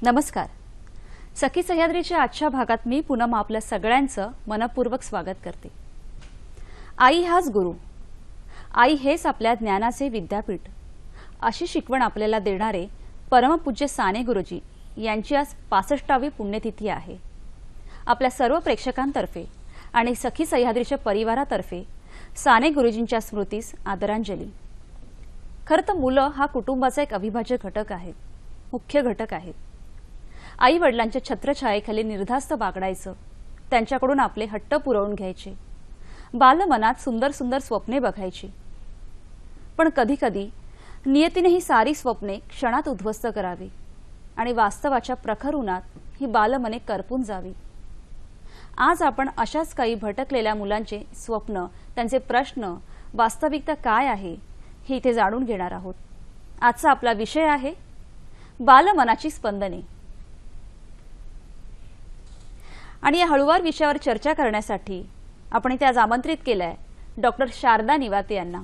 नमस्कार. सखी सह्याद्रीच्या आजच्या भागात मी पूनम आपल्या सगळ्यांचं मनपूर्वक स्वागत करते. आई हाच गुरु, आई हेच आपल्या ज्ञानाचे विद्यापीठ अशी शिकवण आपल्याला देणारे परमपूज्य साने गुरुजी यांची आज 65वी पुण्यतिथी आहे. आपल्या सर्व प्रेक्षकांतर्फे आणि सखी सह्याद्रीच्या परिवारातर्फे साने गुरुजींच्या स्मृतीस आदरांजली. खरं तर मुलं हा कुटुंबाचा एक अविभाज्य घटक आहेत, मुख्य घटक आहेत. आई वडिलांच्या छत्रछायेखाली निर्धास्त बागडायचं, त्यांच्याकडून आपले हट्ट पुरवून घ्यायचे, बालमनात सुंदर सुंदर स्वप्ने बघायची. पण कधी कधी नियतीने ही सारी स्वप्ने क्षणात उद्ध्वस्त करावी आणि वास्तवाच्या प्रखर उन्हात ही बालमने करपून जावी. आज आपण अशाच काही भटकलेल्या मुलांचे स्वप्न, त्यांचे प्रश्न, वास्तविकता काय आहे हे इथे जाणून घेणार आहोत. आजचा आपला विषय आहे बालमनाची स्पंदने. आणि या हळूवार विषयावर चर्चा करण्यासाठी आपण इथे आज आमंत्रित केलंय डॉक्टर शारदा निवाते यांना.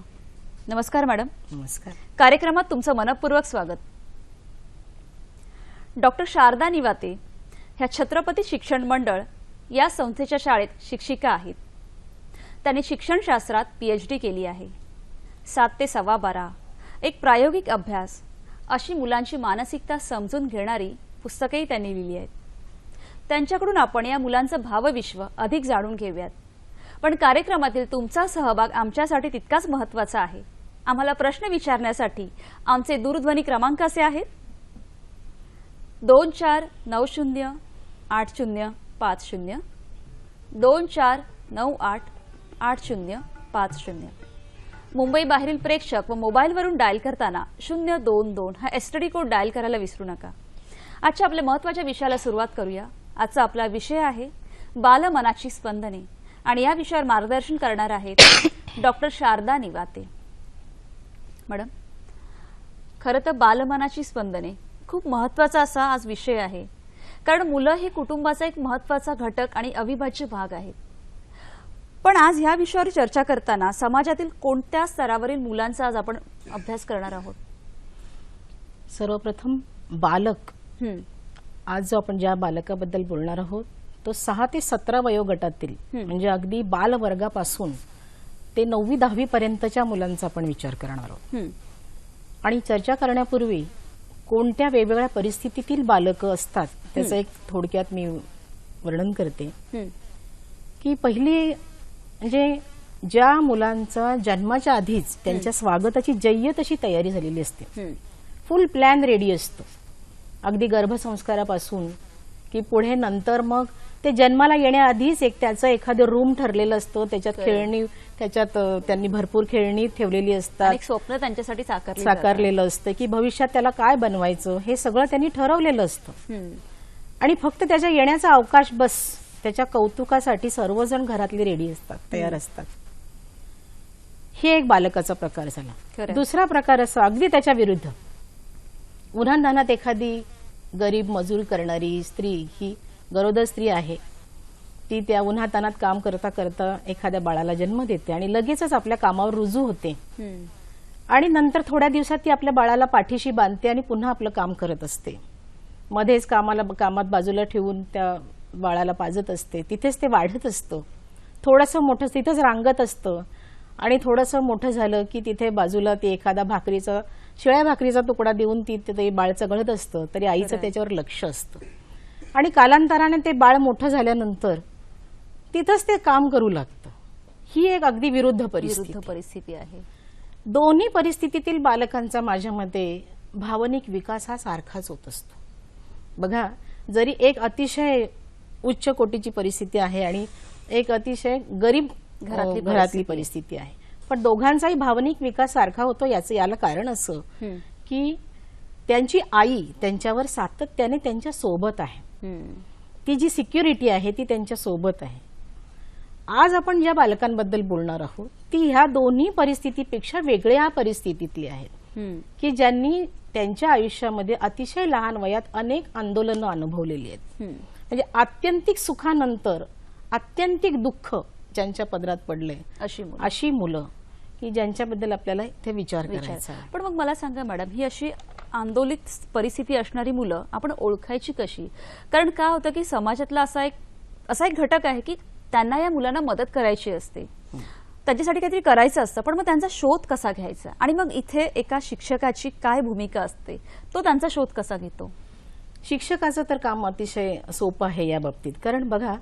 नमस्कार मॅडम. नमस्कार. कार्यक्रमात तुमचं मनपूर्वक स्वागत. डॉक्टर शारदा निवाते ह्या छत्रपती शिक्षण मंडळ या संस्थेच्या शाळेत शिक्षिका आहेत. त्यांनी शिक्षणशास्त्रात PhD केली आहे. 7 ते 12.25 एक प्रायोगिक अभ्यास अशी मुलांची मानसिकता समजून घेणारी पुस्तकेही त्यांनी लिहिली आहेत. त्यांच्याकडून आपण या मुलांचं भावविश्व अधिक जाणून घेऊयात. पण कार्यक्रमातील तुमचा सहभाग आमच्यासाठी तितकाच महत्त्वाचा आहे. आम्हाला प्रश्न विचारण्यासाठी आमचे दूरध्वनी क्रमांक असे आहेत 24908050 24988050. मुंबई बाहेरील प्रेक्षक व मोबाईलवरून डायल करताना 022 हा STD कोड डायल करायला विसरू नका. आजच्या आपल्या महत्त्वाच्या विषयाला सुरुवात करूया. आजचा आपला विषय आहे बालमनाची स्पंदने आणि या विषयावर मार्गदर्शन करणार आहेत डॉक्टर शारदा निवाते. मॅडम, खरं तर बालमनाची स्पंदने खूप महत्त्वाचा असा आज विषय आहे, कारण मुलं हे कुटुंबाचा एक महत्त्वाचा घटक आणि अविभाज्य भाग आहेत. पण आज ह्या विषयावर चर्चा करताना समाजातील कोणत्या स्तरावरील मुलांचा आज आपण अभ्यास करणार आहोत? सर्वप्रथम बालक. आज जो आपण ज्या बालकाबद्दल बोलणार आहोत तो 6 ते 17 वयोगटातील म्हणजे अगदी बालवर्गापासून ते 9वी-10वी पर्यंतच्या मुलांचा आपण विचार करणार आहोत. आणि चर्चा करण्यापूर्वी कोणत्या वेगवेगळ्या परिस्थितीतील बालकं असतात त्याचं एक थोडक्यात मी वर्णन करते. की पहिली म्हणजे ज्या मुलांचा जन्माच्या आधीच त्यांच्या स्वागताची जय्य तशी तयारी झालेली असते, फुल प्लॅन रेडी असतो, अगदी गर्भसंस्कारापासून की पुढे नंतर मग ते जन्माला येण्याआधीच त्याचं एखादं रूम ठरलेलं असतं, त्याच्यात खेळणी, त्याच्यात त्यांनी भरपूर खेळणी ठेवलेली असतात, स्वप्न त्यांच्यासाठी साकारलेलं असतं की भविष्यात त्याला काय बनवायचं हे सगळं त्यांनी ठरवलेलं असतं. आणि फक्त त्याच्या येण्याचा अवकाश बस, त्याच्या कौतुकासाठी सर्वजण घरातली रेडी असतात, तयार असतात. हे एक बालकाचा प्रकार झाला. दुसरा प्रकार असा अगदी त्याच्या विरुद्ध, उन्हातान्हात एखादी गरीब मजूर करणारी स्त्री, ही गरोदर स्त्री आहे, ती त्या उन्हातान्हात काम करता करता एखाद्या बाळाला जन्म देते आणि लगेचच आपल्या कामावर रुजू होते. आणि नंतर थोड्या दिवसात ती आपल्या बाळाला पाठीशी बांधते आणि पुन्हा आपलं काम करत असते. मध्येच कामात बाजूला ठेवून त्या बाळाला पाजत असते. तिथेच ते वाढत असतं, थोडंसं मोठं तिथेच रांगत असतं. आणि थोडंसं मोठं झालं की तिथे बाजूला ती एखादा शिळ्या भाकरीचा तुकडा देऊन ते बाळ चघळत असतं, तरी आईचं त्याच्यावर लक्ष असतं. आणि कालांतराने ते बाळ मोठं झाल्यानंतर तिथंच ते काम करू लागतं. ही एक अगदी विरुद्ध परिस्थिती आहे. दोन्ही परिस्थितीतील बालकांचा माझ्या मते भावनिक विकास हा सारखाच होत असतो. बघा, जरी एक अतिशय उच्च कोटीची परिस्थिती आहे आणि एक अतिशय गरीब घरातली परिस्थिती आहे, पण दोघांचाही भावनिक विकास सारखा होतो. याला कारण असं की त्यांची आई त्यांच्यावर सातत्याने त्यांच्या सोबत आहे. ती जी सिक्युरिटी आहे ती त्यांच्या सोबत आहे. आज आपण ज्या बालकांबद्दल बोलणार आहोत ती ह्या दोन्ही परिस्थितीपेक्षा वेगळ्या परिस्थितीतली आहेत, की ज्यांनी त्यांच्या आयुष्यामध्ये अतिशय लहान वयात अनेक आंदोलनं अनुभवलेली आहेत. म्हणजे आत्यंतिक सुखानंतर आत्यंतिक दुःख ज्यांच्या पदरात पडले अशी मुलं की ज्यांच्याबद्दल आपल्याला इथे विचार करायचा. पण मग मला सांगा मॅडम, ही अशी आंदोलित परिस्थिती असणारी मुलं आपण ओळखायची कशी? कारण काय होतं की समाजातला असा एक घटक आहे की त्यांना या मुलांना मदत करायची असते, त्यांच्यासाठी काहीतरी करायचं असतं, पण मग त्यांचा शोध कसा घ्यायचा आणि मग इथे एका शिक्षकाची काय भूमिका असते, तो त्यांचा शोध कसा घेतो? शिक्षकाचं तर काम अतिशय सोपं आहे या बाबतीत. कारण बघा,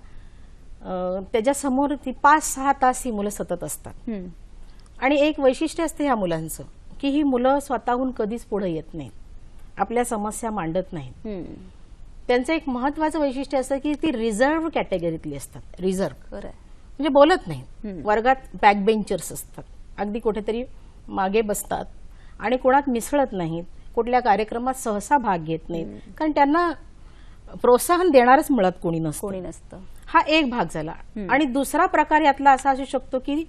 त्याच्यासमोर ती 5-6 तास ही मुलं सतत असतात. आणि एक वैशिष्ट्य असते ह्या मुलांचं की ही मुलं स्वतःहून कधीच पुढे येत नाहीत, आपल्या समस्या मांडत नाहीत. त्यांचं एक महत्वाचं वैशिष्ट्य असतं की ती रिझर्व्ह कॅटेगरीतली असतात. रिझर्व्ह म्हणजे बोलत नाहीत, वर्गात बॅक बेंचर्स असतात, अगदी कुठेतरी मागे बसतात आणि कोणात मिसळत नाहीत, कुठल्या कार्यक्रमात सहसा भाग घेत नाहीत, कारण त्यांना प्रोत्साहन देणारच मुळात कोणी नसतं. हा एक भाग झाला. आणि दुसरा प्रकार यातला असा असू शकतो की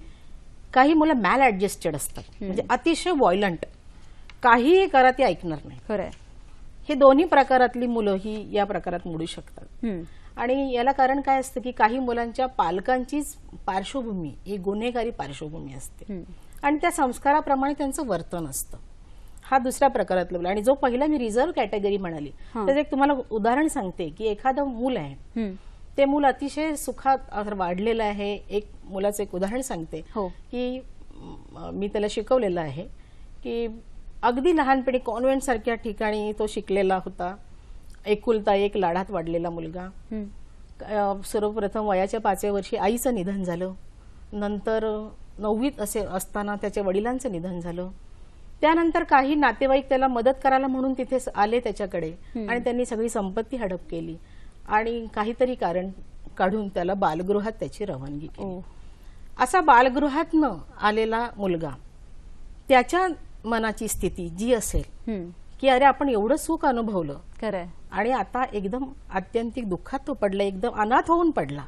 काही मुलं मॅल ऍडजस्टेड असतात, म्हणजे अतिशय व्हायलंट, काहीही करा ते ऐकणार नाही. खरंय. हे दोन्ही प्रकारातली मुलं ही या प्रकारात मोडू शकतात. आणि याला कारण काय असतं की काही मुलांच्या पालकांचीच पार्श्वभूमी ही गुन्हेगारी पार्श्वभूमी असते आणि त्या संस्काराप्रमाणे त्यांचं वर्तन असतं. हा दुसऱ्या प्रकारातला. आणि जो पहिला मी रिझर्व्ह कॅटेगरी म्हणाली त्याचं एक तुम्हाला उदाहरण सांगते की एखादं मूल आहे, ते मूल अतिशय सुखात वाढलेलं आहे. एक मुलाचं एक उदाहरण सांगते की मी त्याला शिकवलेलं आहे की अगदी लहानपणी कॉन्व्हेंट सारख्या ठिकाणी तो शिकलेला होता, एकुलता एक लाडात वाढलेला मुलगा. सर्वप्रथम वयाच्या 5व्या वर्षी आईचं निधन झालं, नंतर 9वीत असे असताना त्याच्या वडिलांचं निधन झालं. त्यानंतर काही नातेवाईक त्याला मदत करायला म्हणून तिथे आले त्याच्याकडे आणि त्यांनी सगळी संपत्ती हडप केली आणि काहीतरी कारण काढून त्याला बालगृहात त्याची रवानगी केली. असा बालगृहातनं आलेला मुलगा, त्याच्या मनाची स्थिती जी असेल की अरे आपण एवढं सुख अनुभवलं खरंय आणि आता एकदम आत्यंतिक दुःखात तो पडला, एकदम अनाथ होऊन पडला,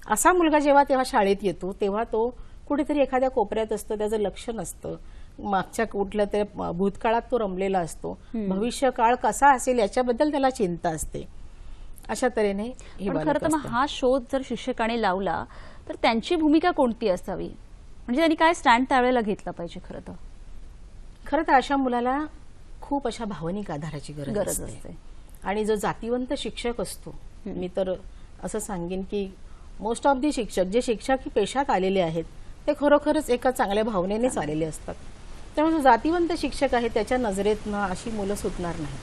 असा मुलगा जेव्हा तेव्हा शाळेत येतो तेव्हा तो कुठेतरी एखाद्या कोपऱ्यात असतो, त्याचं लक्ष नसतं, मागच्या कुठल्या तरी भूतकाळात तो रमलेला असतो, भविष्य काळ कसा असेल याच्याबद्दल त्याला चिंता असते. अशा तऱ्हेने हे खरं तर मग हा शोध जर शिक्षकाने लावला तर त्यांची भूमिका कोणती असावी, म्हणजे त्यांनी काय स्टँड त्यावेळेला घेतला पाहिजे? खरं तर अशा मुलाला खूप अशा भावनिक आधाराची गरज असते. आणि जो जातीवंत शिक्षक असतो, मी तर असं सांगेन की मोस्ट ऑफ दी शिक्षक जे शिक्षक पेशात आलेले आहेत ते खरोखरच एका चांगल्या भावनेनेच आलेले असतात. त्यामुळे जो जातीवंत शिक्षक आहे त्याच्या नजरेतनं अशी मुलं सुटणार नाही.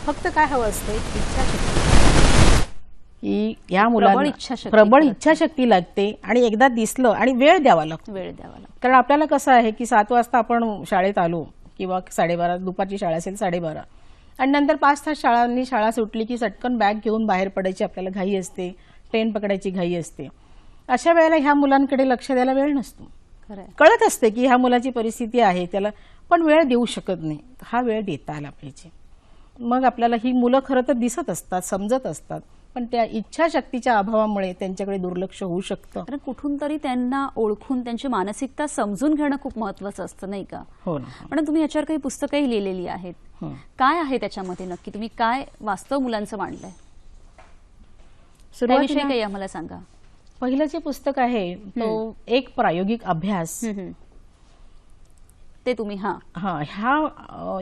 फक्त काय हवं असतं, इच्छाशक्ती, की या मुलाला प्रबळ इच्छाशक्ती लागते आणि एकदा दिसलं आणि वेळ द्यावा लागतो. कारण आपल्याला कसं आहे की 7 वाजता आपण शाळेत आलो किंवा 12:30 दुपारची शाळा असेल 12:30 आणि नंतर 5 तास शाळा सुटली की सटकन बॅग घेऊन बाहेर पडायची आपल्याला घाई असते, ट्रेन पकडायची घाई असते. अशा वेळेला ह्या मुलांकडे लक्ष द्यायला वेळ नसतो. कळत असते की ह्या मुलाची परिस्थिती आहे त्याला, पण वेळ देऊ शकत नाही. हा वेळ देता आला पाहिजे. मग आपल्याला ही मुलं खरं तर दिसत असतात, समजत असतात, पण त्या इच्छाशक्तीच्या अभावामुळे त्यांच्याकडे दुर्लक्ष होऊ शकतं. कारण कुठून तरी त्यांना ओळखून त्यांची मानसिकता समजून घेणं खूप महत्वाचं असतं, नाही का? हो ना. पण तुम्ही याच्यावर काही पुस्तकंही लिहिलेली आहेत, काय आहे त्याच्यामध्ये नक्की? तुम्ही काय वास्तव मुलांचं मांडलंय त्याविषयी काही आम्हाला सांगा. पहिलं जे पुस्तक आहे तो एक प्रायोगिक अभ्यास, ते तुम्ही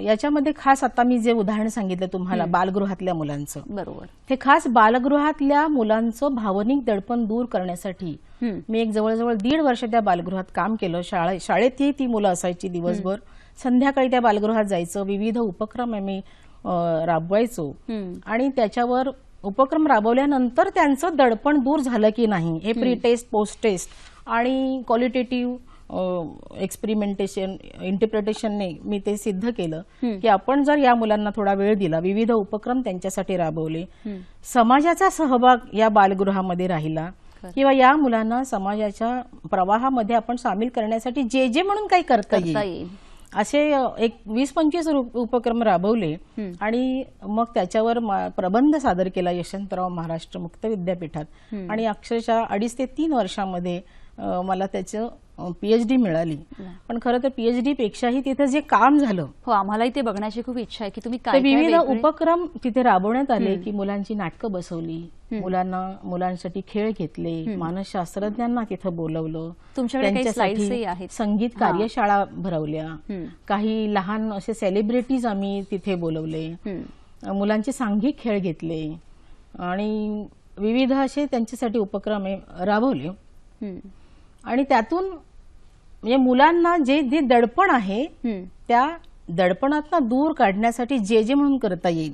याच्यामध्ये खास आता मी जे उदाहरण सांगितलं तुम्हाला बालगृहातल्या मुलांचं, बरोबर, ते खास बालगृहातल्या मुलांचं भावनिक दडपण दूर करण्यासाठी मी एक जवळजवळ 1.5 वर्ष त्या बालगृहात काम केलं. शाळेतही ती मुलं असायची दिवसभर, संध्याकाळी त्या बालगृहात जायचं, विविध उपक्रम आम्ही राबवायचो आणि त्याच्यावर उपक्रम राबवल्यानंतर त्यांचं दडपण दूर झालं की नाही हे प्री टेस्ट, पोस्ट टेस्ट आणि क्वालिटेटिव्ह एक्सपेरिमेंटेशन, इंटरप्रिटेशनने मी ते सिद्ध केलं की आपण जर या मुलांना थोडा वेळ दिला, विविध उपक्रम त्यांच्यासाठी राबवले, समाजाचा सहभाग या बालगृहामध्ये राहिला किंवा या मुलांना समाजाच्या प्रवाहामध्ये आपण सामील करण्यासाठी जे जे म्हणून काही करता येईल असे एक 20-25 उपक्रम राबवले आणि मग त्याच्यावर प्रबंध सादर केला यशवंतराव महाराष्ट्र मुक्त विद्यापीठात आणि अक्षरशः 2.5 ते 3 वर्षामध्ये मला त्याचं PhD मिळाली, पण खरं तर PhD पेक्षाही तिथे जे काम झालं हो, आम्हालाही ते बघण्याची खूप इच्छा आहे की तुम्ही ते काय काय विविध वेगळे- उपक्रम तिथे राबवण्यात आले की मुलांची नाटकं बसवली, मुलांसाठी खेळ घेतले, मानसशास्त्रज्ञांना तिथं बोलवलं, तुमच्याकडे काही स्लाइड्सही आहेत. संगीत कार्यशाळा भरवल्या, काही लहान असे सेलिब्रिटीज आम्ही तिथे बोलवले, मुलांचे सांघिक खेळ घेतले आणि विविध असे त्यांच्यासाठी उपक्रम राबवले. आणि त्यातून म्हणजे मुलांना जे जे दडपण आहे त्या दडपणातनं दूर काढण्यासाठी जे जे म्हणून करता येईल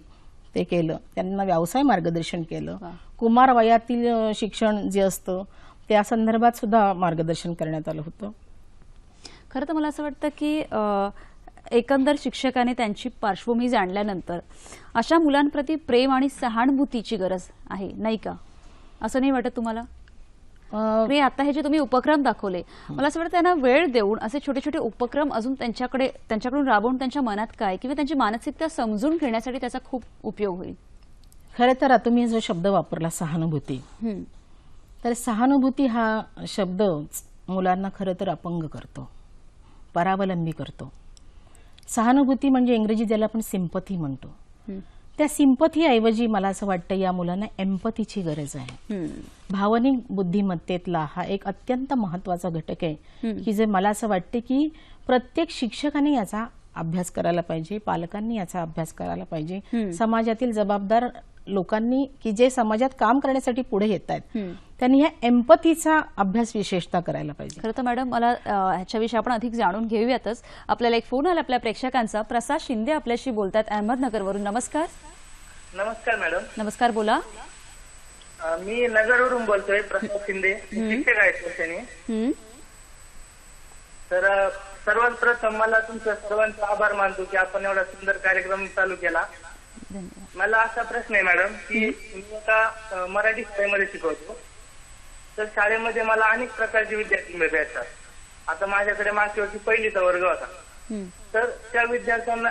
ते केलं. त्यांना व्यवसाय मार्गदर्शन केलं, कुमार वयातील शिक्षण जे असतं त्या संदर्भात सुद्धा मार्गदर्शन करण्यात आलं होतं. खरं तर मला असं वाटतं की एकंदर शिक्षकाने त्यांची पार्श्वभूमी जाणल्यानंतर अशा मुलांप्रती प्रेम आणि सहानुभूतीची गरज आहे, नाही का? असं नाही वाटत तुम्हाला? आता हे जे तुम्ही उपक्रम दाखवले, मला असं वाटतं त्यांना वेळ देऊन असे छोटे छोटे उपक्रम अजून त्यांच्याकडून राबवून त्यांच्या मनात काय किंवा त्यांची मानसिकता समजून घेण्यासाठी त्याचा खूप उपयोग होईल. खरं तर तुम्ही जो शब्द वापरला सहानुभूती, तर सहानुभूती हा शब्द मुलांना खरं तर अपंग करतो, परावलंबी करतो. सहानुभूती म्हणजे इंग्रजी ज्याला आपण सिंपथी म्हणतो, त्या सिंपथी ऐवजी मला असं वाटतं या मुलांना एम्पथीची गरज आहे. भावनिक बुद्धिमत्तेतला हा एक अत्यंत महत्वाचा घटक आहे की जे मला असं वाटते की प्रत्येक शिक्षकाने याचा अभ्यास करायला पाहिजे, पालकांनी याचा अभ्यास करायला पाहिजे, समाजातील जबाबदार लोकांनी की जे समाजात काम करण्यासाठी पुढे येत आहेत त्यांनी या एम्पथीचा अभ्यास विशेषतः करायला पाहिजे. खरं तर मॅडम मला ह्याच्याविषयी आपण अधिक जाणून घेऊयातच. आपल्याला एक फोन आला आपल्या प्रेक्षकांचा. प्रसाद शिंदे आपल्याशी बोलतात अहमदनगरवरून. नमस्कार. नमस्कार मॅडम. नमस्कार, बोला. मी नगरवरून बोलतोय, प्रसाद शिंदे, शिक्षक आहेत वर्षाने. तर सर्वात प्रथम मला तुमचं सर्वांचा आभार मानतो की आपण एवढा सुंदर कार्यक्रम चालू केला. मला असा प्रश्न आहे मॅडम की मी आता मराठी शाळेमध्ये शिकवतो, तर शाळेमध्ये मला अनेक प्रकारचे विद्यार्थी भेटतात. आता माझ्याकडे मागच्या वर्षी पहिलीचा वर्ग होता, तर त्या विद्यार्थ्यांना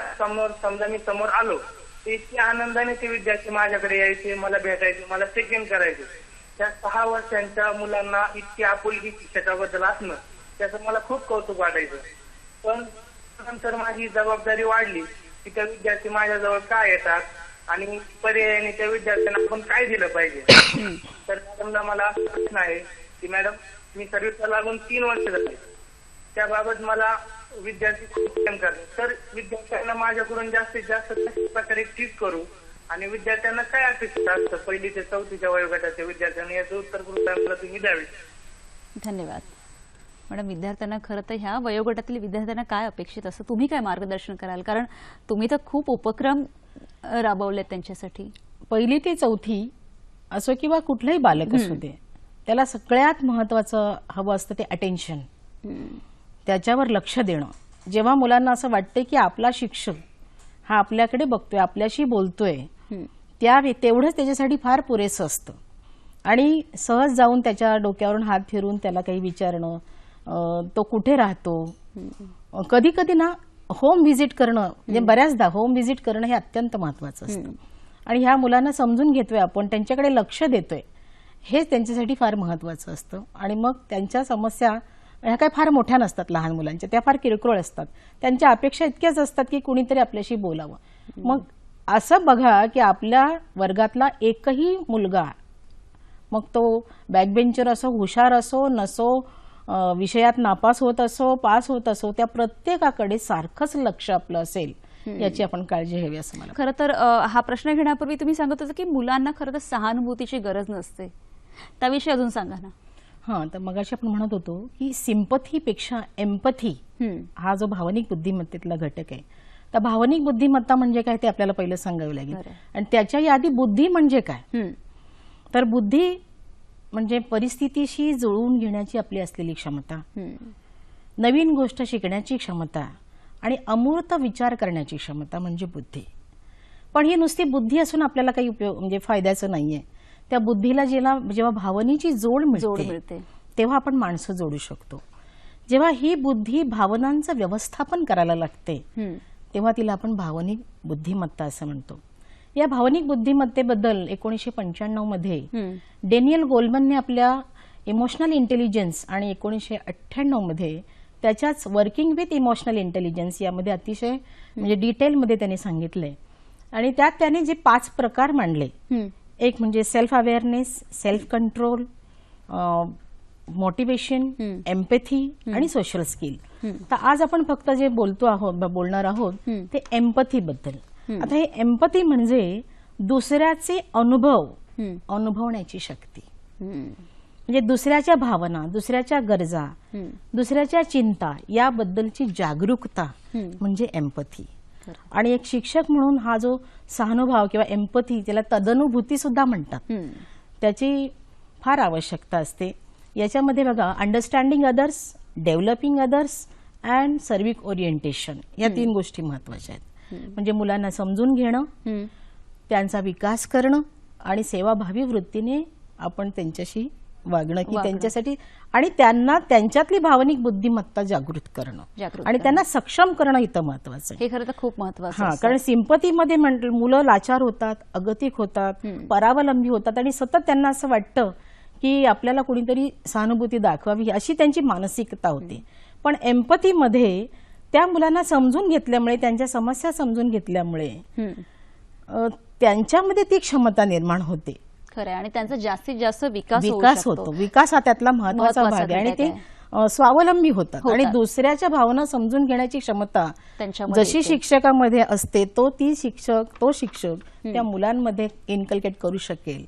समजा मी समोर आलो तर इतक्या आनंदाने ते विद्यार्थी माझ्याकडे यायचे, मला भेटायचे, मला चेक इन करायचे. त्या 6 वर्षांच्या मुलांना इतकी आपुलकी शिक्षकाबद्दल असणं त्याचं मला खूप कौतुक वाटायचं. पण नंतर माझी जबाबदारी वाढली की त्या विद्यार्थी माझ्याजवळ का येतात आणि पर्यायाने त्या विद्यार्थ्यांना आपण काय दिलं पाहिजे. तर मॅडमला मला असं प्रश्न आहे की मॅडम मी सर्व्हिसला लागून 3 वर्ष झाले, त्याबाबत मला विद्यार्थी खूप प्रेम करतात, तर विद्यार्थ्यांना माझ्याकडून जास्तीत जास्त कशा प्रकारे ट्रीट करू आणि विद्यार्थ्यांना काय अपेक्षित असतं 1ली ते 4थीच्या वयोगटाच्या विद्यार्थ्यांना, याचं उत्तर कृपया तुम्ही द्यावे. धन्यवाद. मॅडम, विद्यार्थ्यांना खरं तर ह्या वयोगटातील विद्यार्थ्यांना काय अपेक्षित असतं, तुम्ही काय मार्गदर्शन कराल? कारण तुम्ही तर खूप उपक्रम राबवलेत त्यांच्यासाठी. 1ली ते 4थी असो किंवा कुठलंही बालक असू दे, त्याला सगळ्यात महत्वाचं हवं असतं ते अटेन्शन, त्याच्यावर लक्ष देणं. जेव्हा मुलांना असं वाटतं की आपला शिक्षक हा आपल्याकडे बघतोय, आपल्याशी बोलतोय, तेवढंच त्याच्यासाठी फार पुरेसं असतं. आणि सहज जाऊन त्याच्या डोक्यावरून हात फिरून त्याला काही विचारणं, तो कुठे राहतो, कधी कधी ना होम व्हिजिट करणं, म्हणजे बऱ्याचदा होम व्हिजिट करणं हे अत्यंत महत्वाचं असतं. आणि ह्या मुलांना समजून घेतोय आपण, त्यांच्याकडे लक्ष देतोय, हेच त्यांच्यासाठी फार महत्वाचं असतं. आणि मग त्यांच्या समस्या ह्या काही फार मोठ्या नसतात, लहान मुलांच्या त्या फार किरकोळ असतात. त्यांच्या अपेक्षा इतक्याच असतात की कुणीतरी आपल्याशी बोलावं. मग असं बघा की आपल्या वर्गातला एकही मुलगा, मग तो बॅकबेंचर असो, हुशार असो नसो, विषयात नापास होत असो, पास होत असो, त्या प्रत्येकाकडे सारखंच लक्ष आपलं असेल याची आपण काळजी घ्यावी असं मला. खरं तर हा प्रश्न घेण्यापूर्वी तुम्ही सांगत होता की मुलांना खरं तर सहानुभूतीची गरज नसते, त्याविषयी अजून सांगा ना. हां, तर मगाशी आपण म्हणत होतो की सिंपथीपेक्षा एम्पथी हा जो भावनिक बुद्धिमत्तेतला घटक आहे, तर भावनिक बुद्धिमत्ता म्हणजे काय ते आपल्याला पहिलं सांगावं लागेल. आणि त्याच्या आधी बुद्धी म्हणजे काय, तर बुद्धी म्हणजे परिस्थितीशी जुळवून घेण्याची आपली असलेली क्षमता, नवीन गोष्ट शिकण्याची क्षमता आणि अमूर्त विचार करण्याची क्षमता म्हणजे बुद्धी. पण ही नुसती बुद्धी असून आपल्याला काही उपयोग म्हणजे फायद्याचं नाहीये. त्या बुद्धीला जेव्हा भावनेची जोड मिळते तेव्हा आपण माणसं जोडू शकतो. जेव्हा ही बुद्धी भावनांचं व्यवस्थापन करायला लागते तेव्हा तिला आपण भावनिक बुद्धिमत्ता असं म्हणतो. या भावनिक बुद्धिमत्तेबद्दल 1995 मध्ये डेनियल गोलमनने आपल्या इमोशनल इंटेलिजन्स आणि 1998 मध्ये त्याच्याच वर्किंग विथ इमोशनल इंटेलिजन्स यामध्ये अतिशय म्हणजे डिटेलमध्ये त्यांनी सांगितलंय. आणि त्यात त्याने जे 5 प्रकार मांडले, एक म्हणजे self awareness, self control, motivation, empathy आणि सोशल स्किल. तर आज आपण फक्त जे बोलणार आहोत ते एम्पॅथी बद्दल. आता हे एम्पॅथी म्हणजे दुसऱ्याचे अनुभवण्याची शक्ती, म्हणजे दुसऱ्याच्या भावना, दुसऱ्याच्या गरजा, दुसऱ्याच्या चिंता याबद्दलची जागरूकता म्हणजे एम्पॅथी. आणि एक शिक्षक म्हणून हा जो सहानुभूती किंवा एम्पॅथी, त्याला तदनुभूती सुद्धा म्हणतात, त्याची फार आवश्यकता असते. याच्यामध्ये बघा, understanding others, developing others and serving orientation या 3 गोष्टी महत्वाच्या आहेत. म्हणजे मुलांना समजून घेणं, त्यांचा विकास करणं आणि सेवाभावी वृत्तीने आपण त्यांच्याशी वागणं की त्यांच्यासाठी, आणि त्यांना त्यांच्यातली भावनिक बुद्धिमत्ता जागृत करणं आणि त्यांना सक्षम करणं इथं महत्वाचं आहे. हे खरं तर खूप महत्वाचं आहे. कारण सिंपथीमध्ये मुलं लाचार होतात, अगतिक होतात, परावलंबी होतात आणि सतत त्यांना असं वाटतं की आपल्याला कोणीतरी सहानुभूती दाखवावी अशी त्यांची मानसिकता होते. पण एम्पॅथीमध्ये त्या मुलांना समजून घेतल्यामुळे, त्यांच्या समस्या समजून घेतल्यामुळे त्यांच्यामध्ये ती क्षमता निर्माण होते. खरं, आणि त्यांचा जास्तीत जास्त विकास होतो. विकास हा त्यातला महत्वाचा भाग आहे आणि ते स्वावलंबी होतात आणि दुसऱ्याच्या भावना समजून घेण्याची क्षमता जशी शिक्षकामध्ये असते तो शिक्षक त्या मुलांमध्ये इन्कल्केट करू शकेल.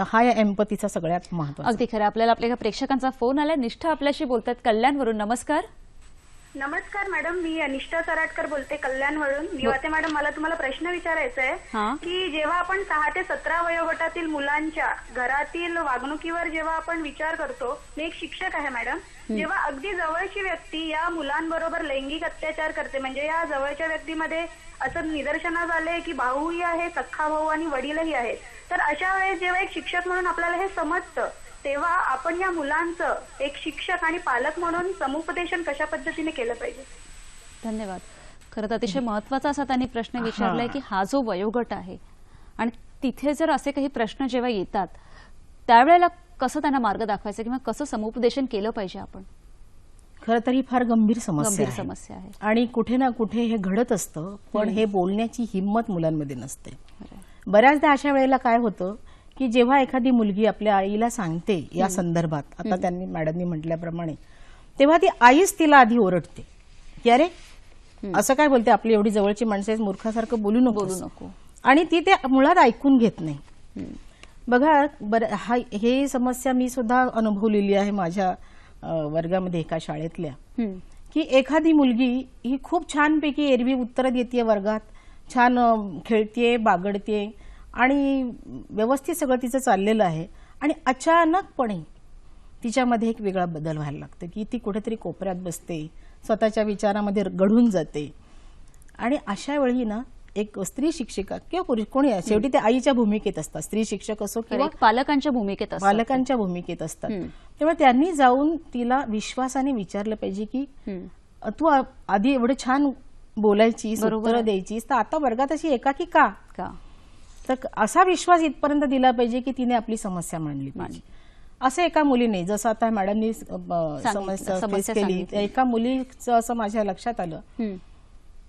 हा या एम्पॅथीचा सगळ्यात महत्वाचा. अगदी खरं. आपल्याला आपल्या प्रेक्षकांचा फोन आला. निष्ठा आपल्याशी बोलतात कल्याणवरून. नमस्कार. नमस्कार मॅडम, मी अनिष्ठा सराटकर बोलते कल्याणवरून. निवाते मॅडम, मला तुम्हाला प्रश्न विचारायचा आहे की जेव्हा आपण 6 ते 17 वयोगटातील मुलांच्या घरातील वागणुकीवर जेव्हा आपण विचार करतो, मी एक शिक्षक आहे मॅडम, जेव्हा अगदी जवळची व्यक्ती या मुलांबरोबर लैंगिक अत्याचार करते, म्हणजे या जवळच्या व्यक्तीमध्ये असं निदर्शनास आले की भाऊही आहे, सख्खा भाऊ आणि वडीलही आहेत, तर अशा वेळेस जेव्हा एक शिक्षक म्हणून आपल्याला हे समजतं, तेव्हा आपण या मुलांचं एक शिक्षक आणि पालक म्हणून समुपदेशन कशा पद्धतीने केलं पाहिजे? धन्यवाद. खरं तर अतिशय महत्वाचा असा त्यांनी प्रश्न विचारलाय की हा जो वयोगट आहे आणि तिथे जर असे काही प्रश्न जेव्हा येतात त्यावेळेला कसं त्यांना मार्ग दाखवायचा किंवा कसं समुपदेशन केलं पाहिजे आपण. खरं तर ही फार गंभीर समस्या आहे आणि कुठे ना कुठे हे घडत असतं, पण हे बोलण्याची हिंमत मुलांमध्ये नसते. बऱ्याचदा अशा वेळेला काय होतं की जेव्हा एखादी मुलगी आपल्या आईला सांगते या संदर्भात, आता त्यांनी मॅडमनी म्हटल्याप्रमाणे, तेव्हा ती आईच तिला आधी ओरडते की अरे असं काय बोलते, आपली एवढी जवळची माणसं मूर्खासारखं बोलू नको, आणि ती ते मुळात ऐकून घेत नाही. बघा, हे समस्या मी सुद्धा अनुभवलेली आहे माझ्या वर्गामध्ये एका शाळेतल्या, की एखादी मुलगी ही खूप छानपैकी एरवी उत्तरं देते वर्गात, छान खेळतीये, बागडते आणि व्यवस्थित सगळं तिचं चाललेलं आहे, आणि अचानकपणे तिच्यामध्ये एक वेगळा बदल व्हायला लागतो की ती कुठेतरी कोपऱ्यात बसते, स्वतःच्या विचारामध्ये गढून जाते. आणि अशा वेळी ना एक स्त्री शिक्षिका किंवा पुरुष कोणी, शेवटी ते आईच्या भूमिकेत असतात, स्त्री शिक्षक असो किंवा पालकांच्या भूमिकेत असतात. तेव्हा त्यांनी जाऊन तिला विश्वासाने विचारलं पाहिजे की तू आधी एवढं छान बोलायचीस, उत्तरं द्यायचीस, तर आता वर्गात अशी एकाकी का? तर असा विश्वास इथपर्यंत दिला पाहिजे की तिने आपली समस्या मांडली पाहिजे. असं एका मुलीने, जसं आता मॅडमनी समस्या फेस केली, एका मुलीचं असं माझ्या लक्षात आलं,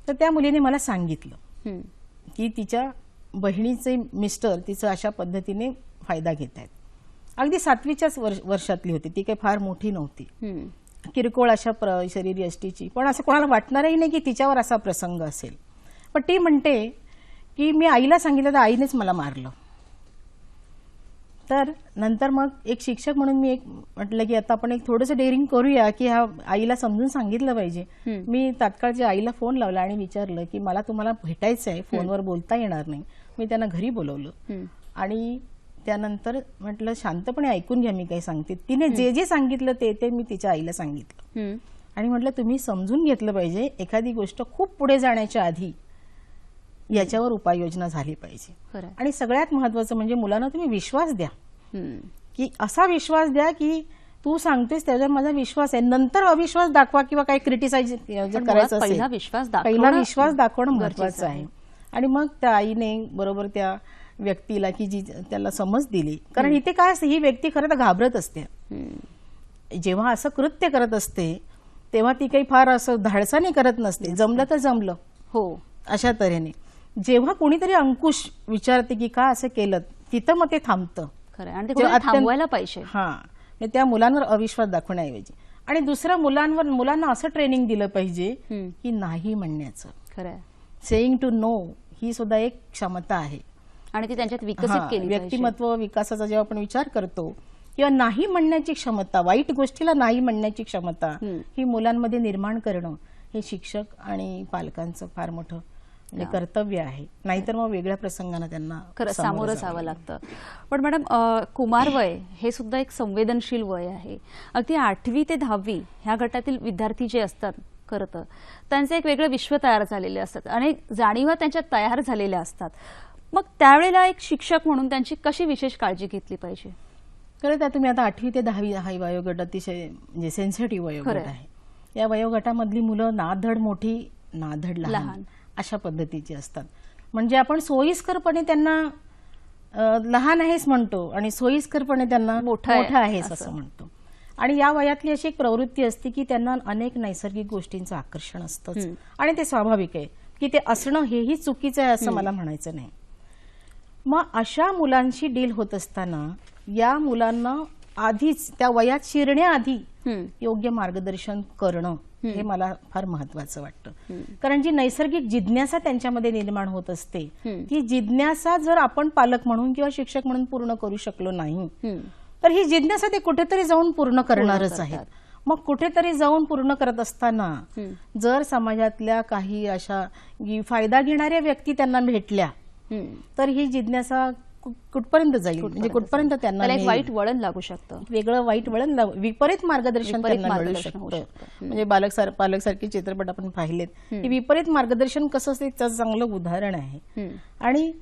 तर त्या मुलीने मला सांगितलं की तिच्या बहिणीचे मिस्टर तिचं अशा पद्धतीने फायदा घेत आहेत. अगदी 7वीच्याच वर्षातली होती ती, काही फार मोठी नव्हती, किरकोळ अशा शरीर यष्टीची, पण असं कोणाला वाटणारही नाही की तिच्यावर असा प्रसंग असेल. पण ती म्हणते की मी आईला सांगितलं तर आईनेच मला मारलं. तर नंतर मग एक शिक्षक म्हणून मी म्हटलं की आता आपण एक थोडंसं डेअरिंग करूया की ह्या आईला समजून सांगितलं पाहिजे. मी तात्काळच्या आईला फोन लावला आणि विचारलं की मला तुम्हाला भेटायचं आहे, फोनवर बोलता येणार नाही. मी त्यांना घरी बोलवलं आणि त्यानंतर म्हटलं शांतपणे ऐकून घ्या मी काय सांगते. तिने जे जे सांगितलं ते मी तिच्या आईला सांगितलं आणि म्हटलं तुम्ही समजून घेतलं पाहिजे, एखादी गोष्ट खूप पुढे जाण्याच्या आधी याच्यावर उपाययोजना झाली पाहिजे. आणि सगळ्यात महत्वाचं म्हणजे मुलांना तुम्ही विश्वास द्या, की असा विश्वास द्या की तू सांगतेस त्याच्यावर माझा विश्वास आहे. नंतर अविश्वास दाखवा किंवा काही क्रिटिसाइज करायचं पहिला विश्वास दाखवणं महत्वाचं आहे. आणि मग त्या आईने बरोबर त्या व्यक्तीला की जी त्याला समज दिली. कारण इथे काय असते, ही व्यक्ती खरं तर घाबरत असते. जेव्हा असं कृत्य करत असते तेव्हा ती काही फार असं धाडसाने करत नसते, जमलं तर जमलं हो अशा तऱ्हेने. जेव्हा कोणीतरी अंकुश विचारते की का असं केलं, तिथं मग ते थांबतं. खरं आहे. आणि ते कुठेतरी थांबवायला पाहिजे. हा, म्हणजे त्या मुलांवर अविश्वास दाखवण्याऐवजी. आणि दुसऱ्या मुलांना असं ट्रेनिंग दिलं पाहिजे की नाही म्हणण्याचं, खरं आहे. सेइंग टू नो ही सुद्धा एक क्षमता आहे. आणि ती त्यांच्यात विकसित हा, केली पाहिजे. व्यक्तिमत्व विकासाचा जेव्हा आपण विचार करतो किंवा नाही म्हणण्याची क्षमता, वाईट गोष्टीला नाही म्हणण्याची क्षमता ही मुलांमध्ये निर्माण करणं हे शिक्षक आणि पालकांचं फार मोठं म्हणजे कर्तव्य आहे. नाहीतर मग वेगळ्या प्रसंगांना त्यांना खरं सामोरं जावं लागतं. पण मॅडम, कुमार वय हे सुद्धा एक संवेदनशील वय आहे. अगदी 8वी ते 10वी ह्या गटातील विद्यार्थी जे असतात, खरं तर त्यांचं एक वेगळं विश्व तयार झालेले असतात आणि जाणीवा त्यांच्यात तयार झालेल्या असतात. मग त्यावेळेला एक शिक्षक म्हणून त्यांची कशी विशेष काळजी घेतली पाहिजे? खरं तर तुम्ही आता 8वी ते 10वी हा वयोगट अतिशय म्हणजे सेन्सिटिव्ह वयोगट आहे. या वयोगटामधली मुलं नाधड मोठी नाधड लहान अशा पद्धतीची असतात. म्हणजे आपण सोयीस्करपणे त्यांना लहान आहेस म्हणतो आणि सोयीस्करपणे त्यांना मोठं आहेस असं म्हणतो. आणि या वयातली अशी एक प्रवृत्ती असते की त्यांना अनेक नैसर्गिक गोष्टींचं आकर्षण असतंच आणि ते स्वाभाविक आहे. की ते असणं हेही चुकीचं आहे असं मला म्हणायचं नाही. मग अशा मुलांशी डील होत असताना या मुलांना आधीच त्या वयात शिरण्याआधी योग्य मार्गदर्शन करणं हे मला फार महत्वाचं वाटतं. कारण जी नैसर्गिक जिज्ञासा त्यांच्यामध्ये निर्माण होत असते ती जिज्ञासा जर आपण पालक म्हणून किंवा शिक्षक म्हणून पूर्ण करू शकलो नाही तर ही जिज्ञासा ते कुठेतरी जाऊन पूर्ण करणारच आहेत. मग कुठेतरी जाऊन पूर्ण करत असताना जर समाजातल्या काही अशा फायदा घेणाऱ्या व्यक्ती त्यांना भेटल्या तर ही जिज्ञासा कुठपर्यंत जाईल, म्हणजे कुठपर्यंत त्यांना एक वाईट वळण लागू शकतं, वेगळं वाईट वळण विपरीत मार्गदर्शन त्यांना मिळू शकतं. म्हणजे पालकसारखे चित्रपट आपण पाहिलेत की विपरीत मार्गदर्शन कसं असते त्याचं चांगलं उदाहरण आहे. आणि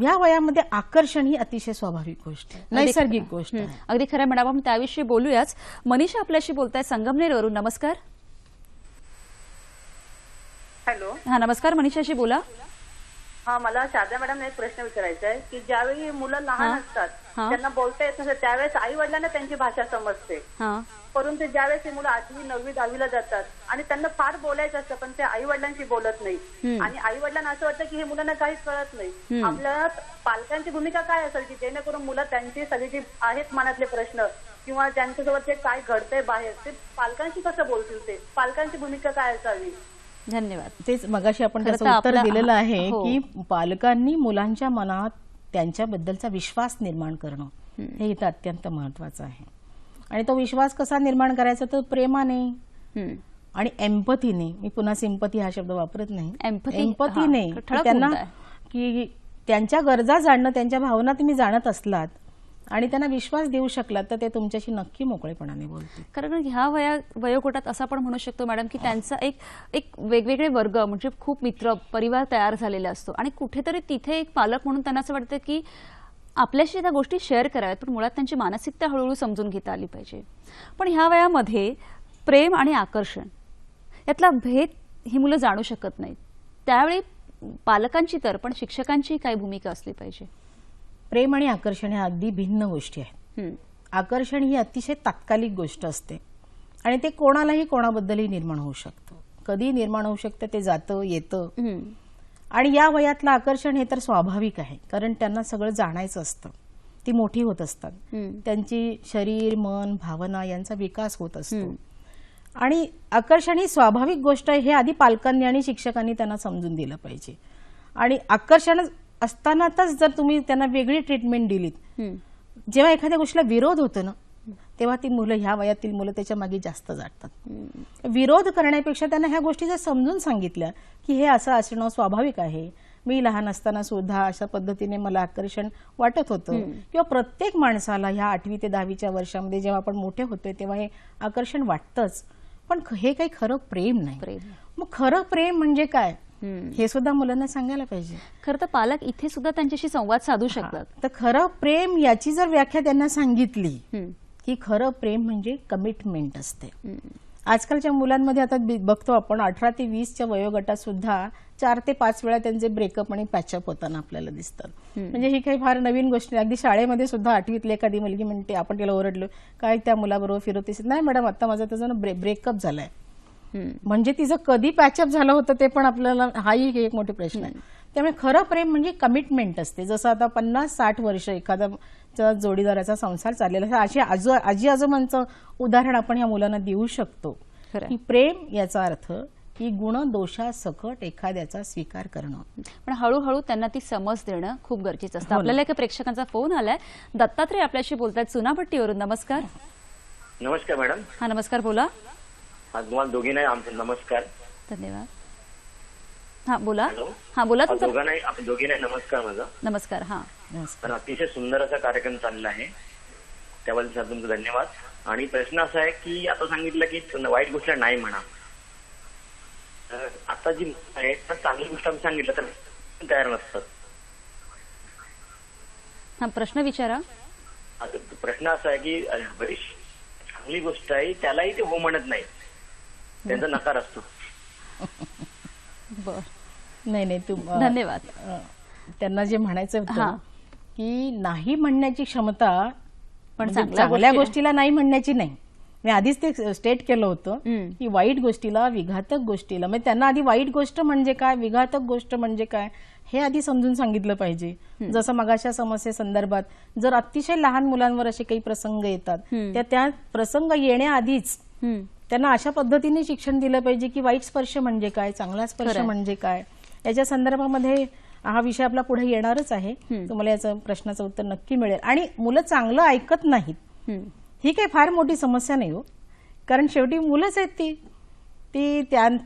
या वयामध्ये आकर्षण ही अतिशय स्वाभाविक गोष्ट आहे, नैसर्गिक गोष्ट आहे. अगदी खरं मॅडम, आपण त्याविषयी बोलूयाच. मनीषा आपल्याशी बोलताय संगमनेरवरून. नमस्कार. हॅलो. हा, नमस्कार. मनीषाशी बोला. हा, मला शारदा मॅडम एक प्रश्न विचारायचा आहे की ज्यावेळी मुलं लहान असतात त्यांना बोलता येत नसतं त्यावेळेस आई वडिलांना त्यांची भाषा समजते, परंतु ज्यावेळेस ही मुलं 8वी 9वी 10वीला जातात आणि त्यांना फार बोलायचं असतं पण ते आई वडिलांशी बोलत नाही आणि आई वडिलांना असं वाटतं की हे मुलांना काहीच कळत नाही. आपल्या पालकांची भूमिका काय असेल की जेणेकरून मुलं त्यांची सगळी जी आहेत मनातले प्रश्न किंवा त्यांच्यासोबत ते काय घडतंय बाहेर ते पालकांशी कसं बोलतील, ते पालकांची भूमिका काय असावी? धन्यवाद. तेच मगाशी आपण त्याचं उत्तर दिलेलं आहे की पालकांनी मुलांच्या मनात त्यांच्याबद्दलचा विश्वास निर्माण करणं हे इथं अत्यंत महत्वाचं आहे. आणि तो विश्वास कसा निर्माण करायचा, तर प्रेमाने आणि एम्पथीने. मी पुन्हा सिंपथी हा शब्द वापरत नाही, एम्पथीने. त्यांना की त्यांच्या गरजा जाणणं, त्यांच्या भावना तुम्ही जाणत असलात आणि त्यांना विश्वास देऊ शकलात तर ते तुमच्याशी नक्की मोकळेपणाने बोलतील. कारण ह्या वयोगटात असं आपण म्हणू शकतो मॅडम की त्यांचा एक वेगवेगळे वर्ग म्हणजे खूप मित्र परिवार तयार झालेला असतो आणि कुठेतरी तिथे एक पालक म्हणून त्यांना असं वाटतं की आपल्याशी त्या गोष्टी शेअर कराव्यात, पण मुळात त्यांची मानसिकता हळूहळू समजून घेता आली पाहिजे. पण ह्या वयामध्ये प्रेम आणि आकर्षण यातला भेद ही मुलं जाणू शकत नाहीत. त्यावेळी पालकांची तर पण शिक्षकांची काय भूमिका असली पाहिजे? प्रेम आणि आकर्षण ह्या अगदी भिन्न गोष्टी आहेत. आकर्षण ही अतिशय तात्कालिक गोष्ट असते आणि ते कोणालाही कोणाबद्दलही निर्माण होऊ शकतं, कधी निर्माण होऊ शकतं, ते जातं येतं. आणि या वयातलं आकर्षण हे तर स्वाभाविक आहे कारण त्यांना सगळं जाणायचं असतं, ती मोठी होत असतात, त्यांची शरीर मन भावना यांचा विकास होत असतो. आणि आकर्षण ही स्वाभाविक गोष्ट आहे हे आधी पालकांनी आणि शिक्षकांनी त्यांना समजून दिलं पाहिजे. आणि आकर्षण असतानाच जर तुम्ही त्यांना वेगळी ट्रीटमेंट दिलीत, जेव्हा एखाद्या गोष्टीला विरोध होतो ना तेव्हा ती मुलं, ह्या वयातील मुलं त्याच्या मागे जास्त जातात. विरोध करण्यापेक्षा त्यांना ह्या गोष्टी जर समजून सांगितल्या की हे असं असणं स्वाभाविक आहे, मी लहान असताना सुद्धा अशा पद्धतीने मला आकर्षण वाटत होतं, किंवा प्रत्येक माणसाला ह्या 8वी ते 10वीच्या वर्षामध्ये जेव्हा आपण मोठे होतोय तेव्हा हे आकर्षण वाटतंच, पण हे काही खरं प्रेम नाही. मग खरं प्रेम म्हणजे काय हे सुद्धा मुलांना सांगायला पाहिजे. खरं तर पालक इथे सुद्धा त्यांच्याशी संवाद साधू शकतात. तर खरं प्रेम याची जर व्याख्या त्यांना सांगितली की खरं प्रेम म्हणजे कमिटमेंट असते. आजकालच्या मुलांमध्ये आता बघतो आपण 18 ते 20च्या वयोगटात सुद्धा 4 ते 5 वेळा त्यांचे ब्रेकअप आणि पॅचअप होताना आपल्याला दिसतात. म्हणजे ही काही फार नवीन गोष्ट नाही. अगदी शाळेमध्ये सुद्धा 8वीतली एखादी मुलगी म्हणते, आपण तिला ओरडलो, काय त्या मुलाबरोबर फिरवतेस? नाही मॅडम, आता माझा त्याचा ब्रेकअप झालाय. म्हणजे तिचं कधी पॅचअप झालं होतं ते पण आपल्याला, हाही एक मोठे प्रश्न आहे. त्यामुळे खरं प्रेम म्हणजे कमिटमेंट असते. जसं आता 50-60 वर्ष एखाद्या जोडीदाराचा संसार चाललेला अशी आजी आजोबांचं उदाहरण आपण ह्या मुलांना देऊ शकतो की प्रेम याचा अर्थ की गुण दोषासकट एखाद्याचा स्वीकार करणं. पण हळूहळू त्यांना ती समज देणं खूप गरजेचं असतं. आपल्याला एका प्रेक्षकांचा फोन आलाय. दत्तात्रय आपल्याशी बोलतात चुनाभट्टीवरून. नमस्कार. नमस्कार मॅडम. हा नमस्कार, बोला. तुम्हाला दोघींनाही आमचा नमस्कार. धन्यवाद. हा बोला. हा बोला. दोघींनाही नमस्कार माझा. नमस्कार. हा तर अतिशय सुंदर असा कार्यक्रम चालला आहे, त्याबद्दल तुमचा धन्यवाद. आणि प्रश्न असा आहे की आता सांगितलं की वाईट गोष्ट नाही म्हणा, आता जी आहे तर चांगली गोष्ट आम्ही सांगितलं तर तयार नसतात. हा प्रश्न विचारा. प्रश्न असा आहे की बरीच चांगली गोष्ट आहे त्यालाही ते हो म्हणत नाही, त्यांचा नकार असतो. बर. नाही धन्यवाद. त्यांना जे म्हणायचं होतं की नाही म्हणण्याची क्षमता पण म्हणजे चांगल्या गोष्टीला नाही म्हणण्याची नाही. मी आधीच ते स्टेट केलं होतं की वाईट गोष्टीला, विघातक गोष्टीला, म्हणजे त्यांना आधी वाईट गोष्ट म्हणजे काय, विघातक गोष्ट म्हणजे काय हे आधी समजून सांगितलं पाहिजे. जसं मगाच्या समस्येसंदर्भात जर अतिशय लहान मुलांवर असे काही प्रसंग येतात, त्या प्रसंग येण्याआधीच त्यांना अशा पद्धतीने शिक्षण दिलं पाहिजे की वाईट स्पर्श म्हणजे काय, चांगला स्पर्श म्हणजे काय. याच्या संदर्भामध्ये हा विषय आपला पुढे येणारच आहे. तुम्हाला याचा प्रश्नाचं उत्तर नक्की मिळेल. आणि मुलं चांगलं ऐकत नाहीत ही काही फार मोठी समस्या नाही हो, कारण शेवटी मुलंच आहेत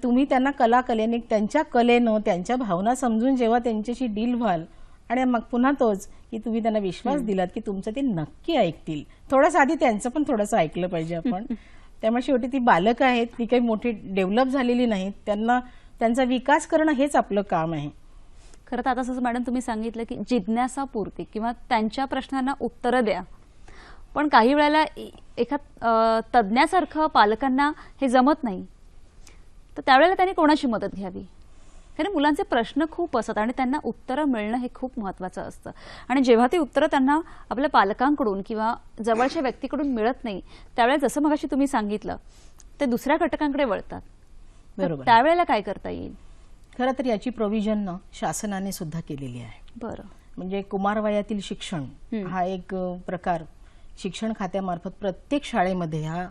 तुम्ही त्यांना कलेने, त्यांच्या कलेनं त्यांच्या भावना समजून जेव्हा त्यांच्याशी डील व्हाल आणि मग पुन्हा तोच की तुम्ही त्यांना विश्वास दिलात की तुमचं ते नक्की ऐकतील. थोडंसं आधी त्यांचं पण थोडंसं ऐकलं पाहिजे आपण. त्यामुळे शेवटी ती बालक आहेत, ती काही मोठी डेव्हलप झालेली नाहीत, त्यांचा विकास करणं हेच आपलं काम आहे. खरं तर आता असं मॅडम तुम्ही सांगितलं की जिज्ञासापूर्ती किंवा त्यांच्या प्रश्नांना उत्तरं द्या, पण काही वेळेला एका तज्ज्ञासारखं पालकांना हे जमत नाही, तर त्यावेळेला त्यांनी कोणाची मदत घ्यावी? कारण मुलांचे प्रश्न खूप असतात आणि त्यांना उत्तरं मिळणं हे खूप महत्वाचं असतं. आणि जेव्हा ती उत्तरं त्यांना आपल्या पालकांकडून किंवा जवळच्या व्यक्तीकडून मिळत नाही, त्यावेळेला जसं मगाशी तुम्ही सांगितलं ते दुसऱ्या घटकांकडे वळतात. बरोबर. त्यावेळेला काय करता येईल? खरं तर याची प्रोव्हिजन शासनाने सुद्धा केलेली आहे. बरं. म्हणजे कुमारवयातील शिक्षण हा एक प्रकार शिक्षण खात्यामार्फत प्रत्येक शाळेमध्ये हा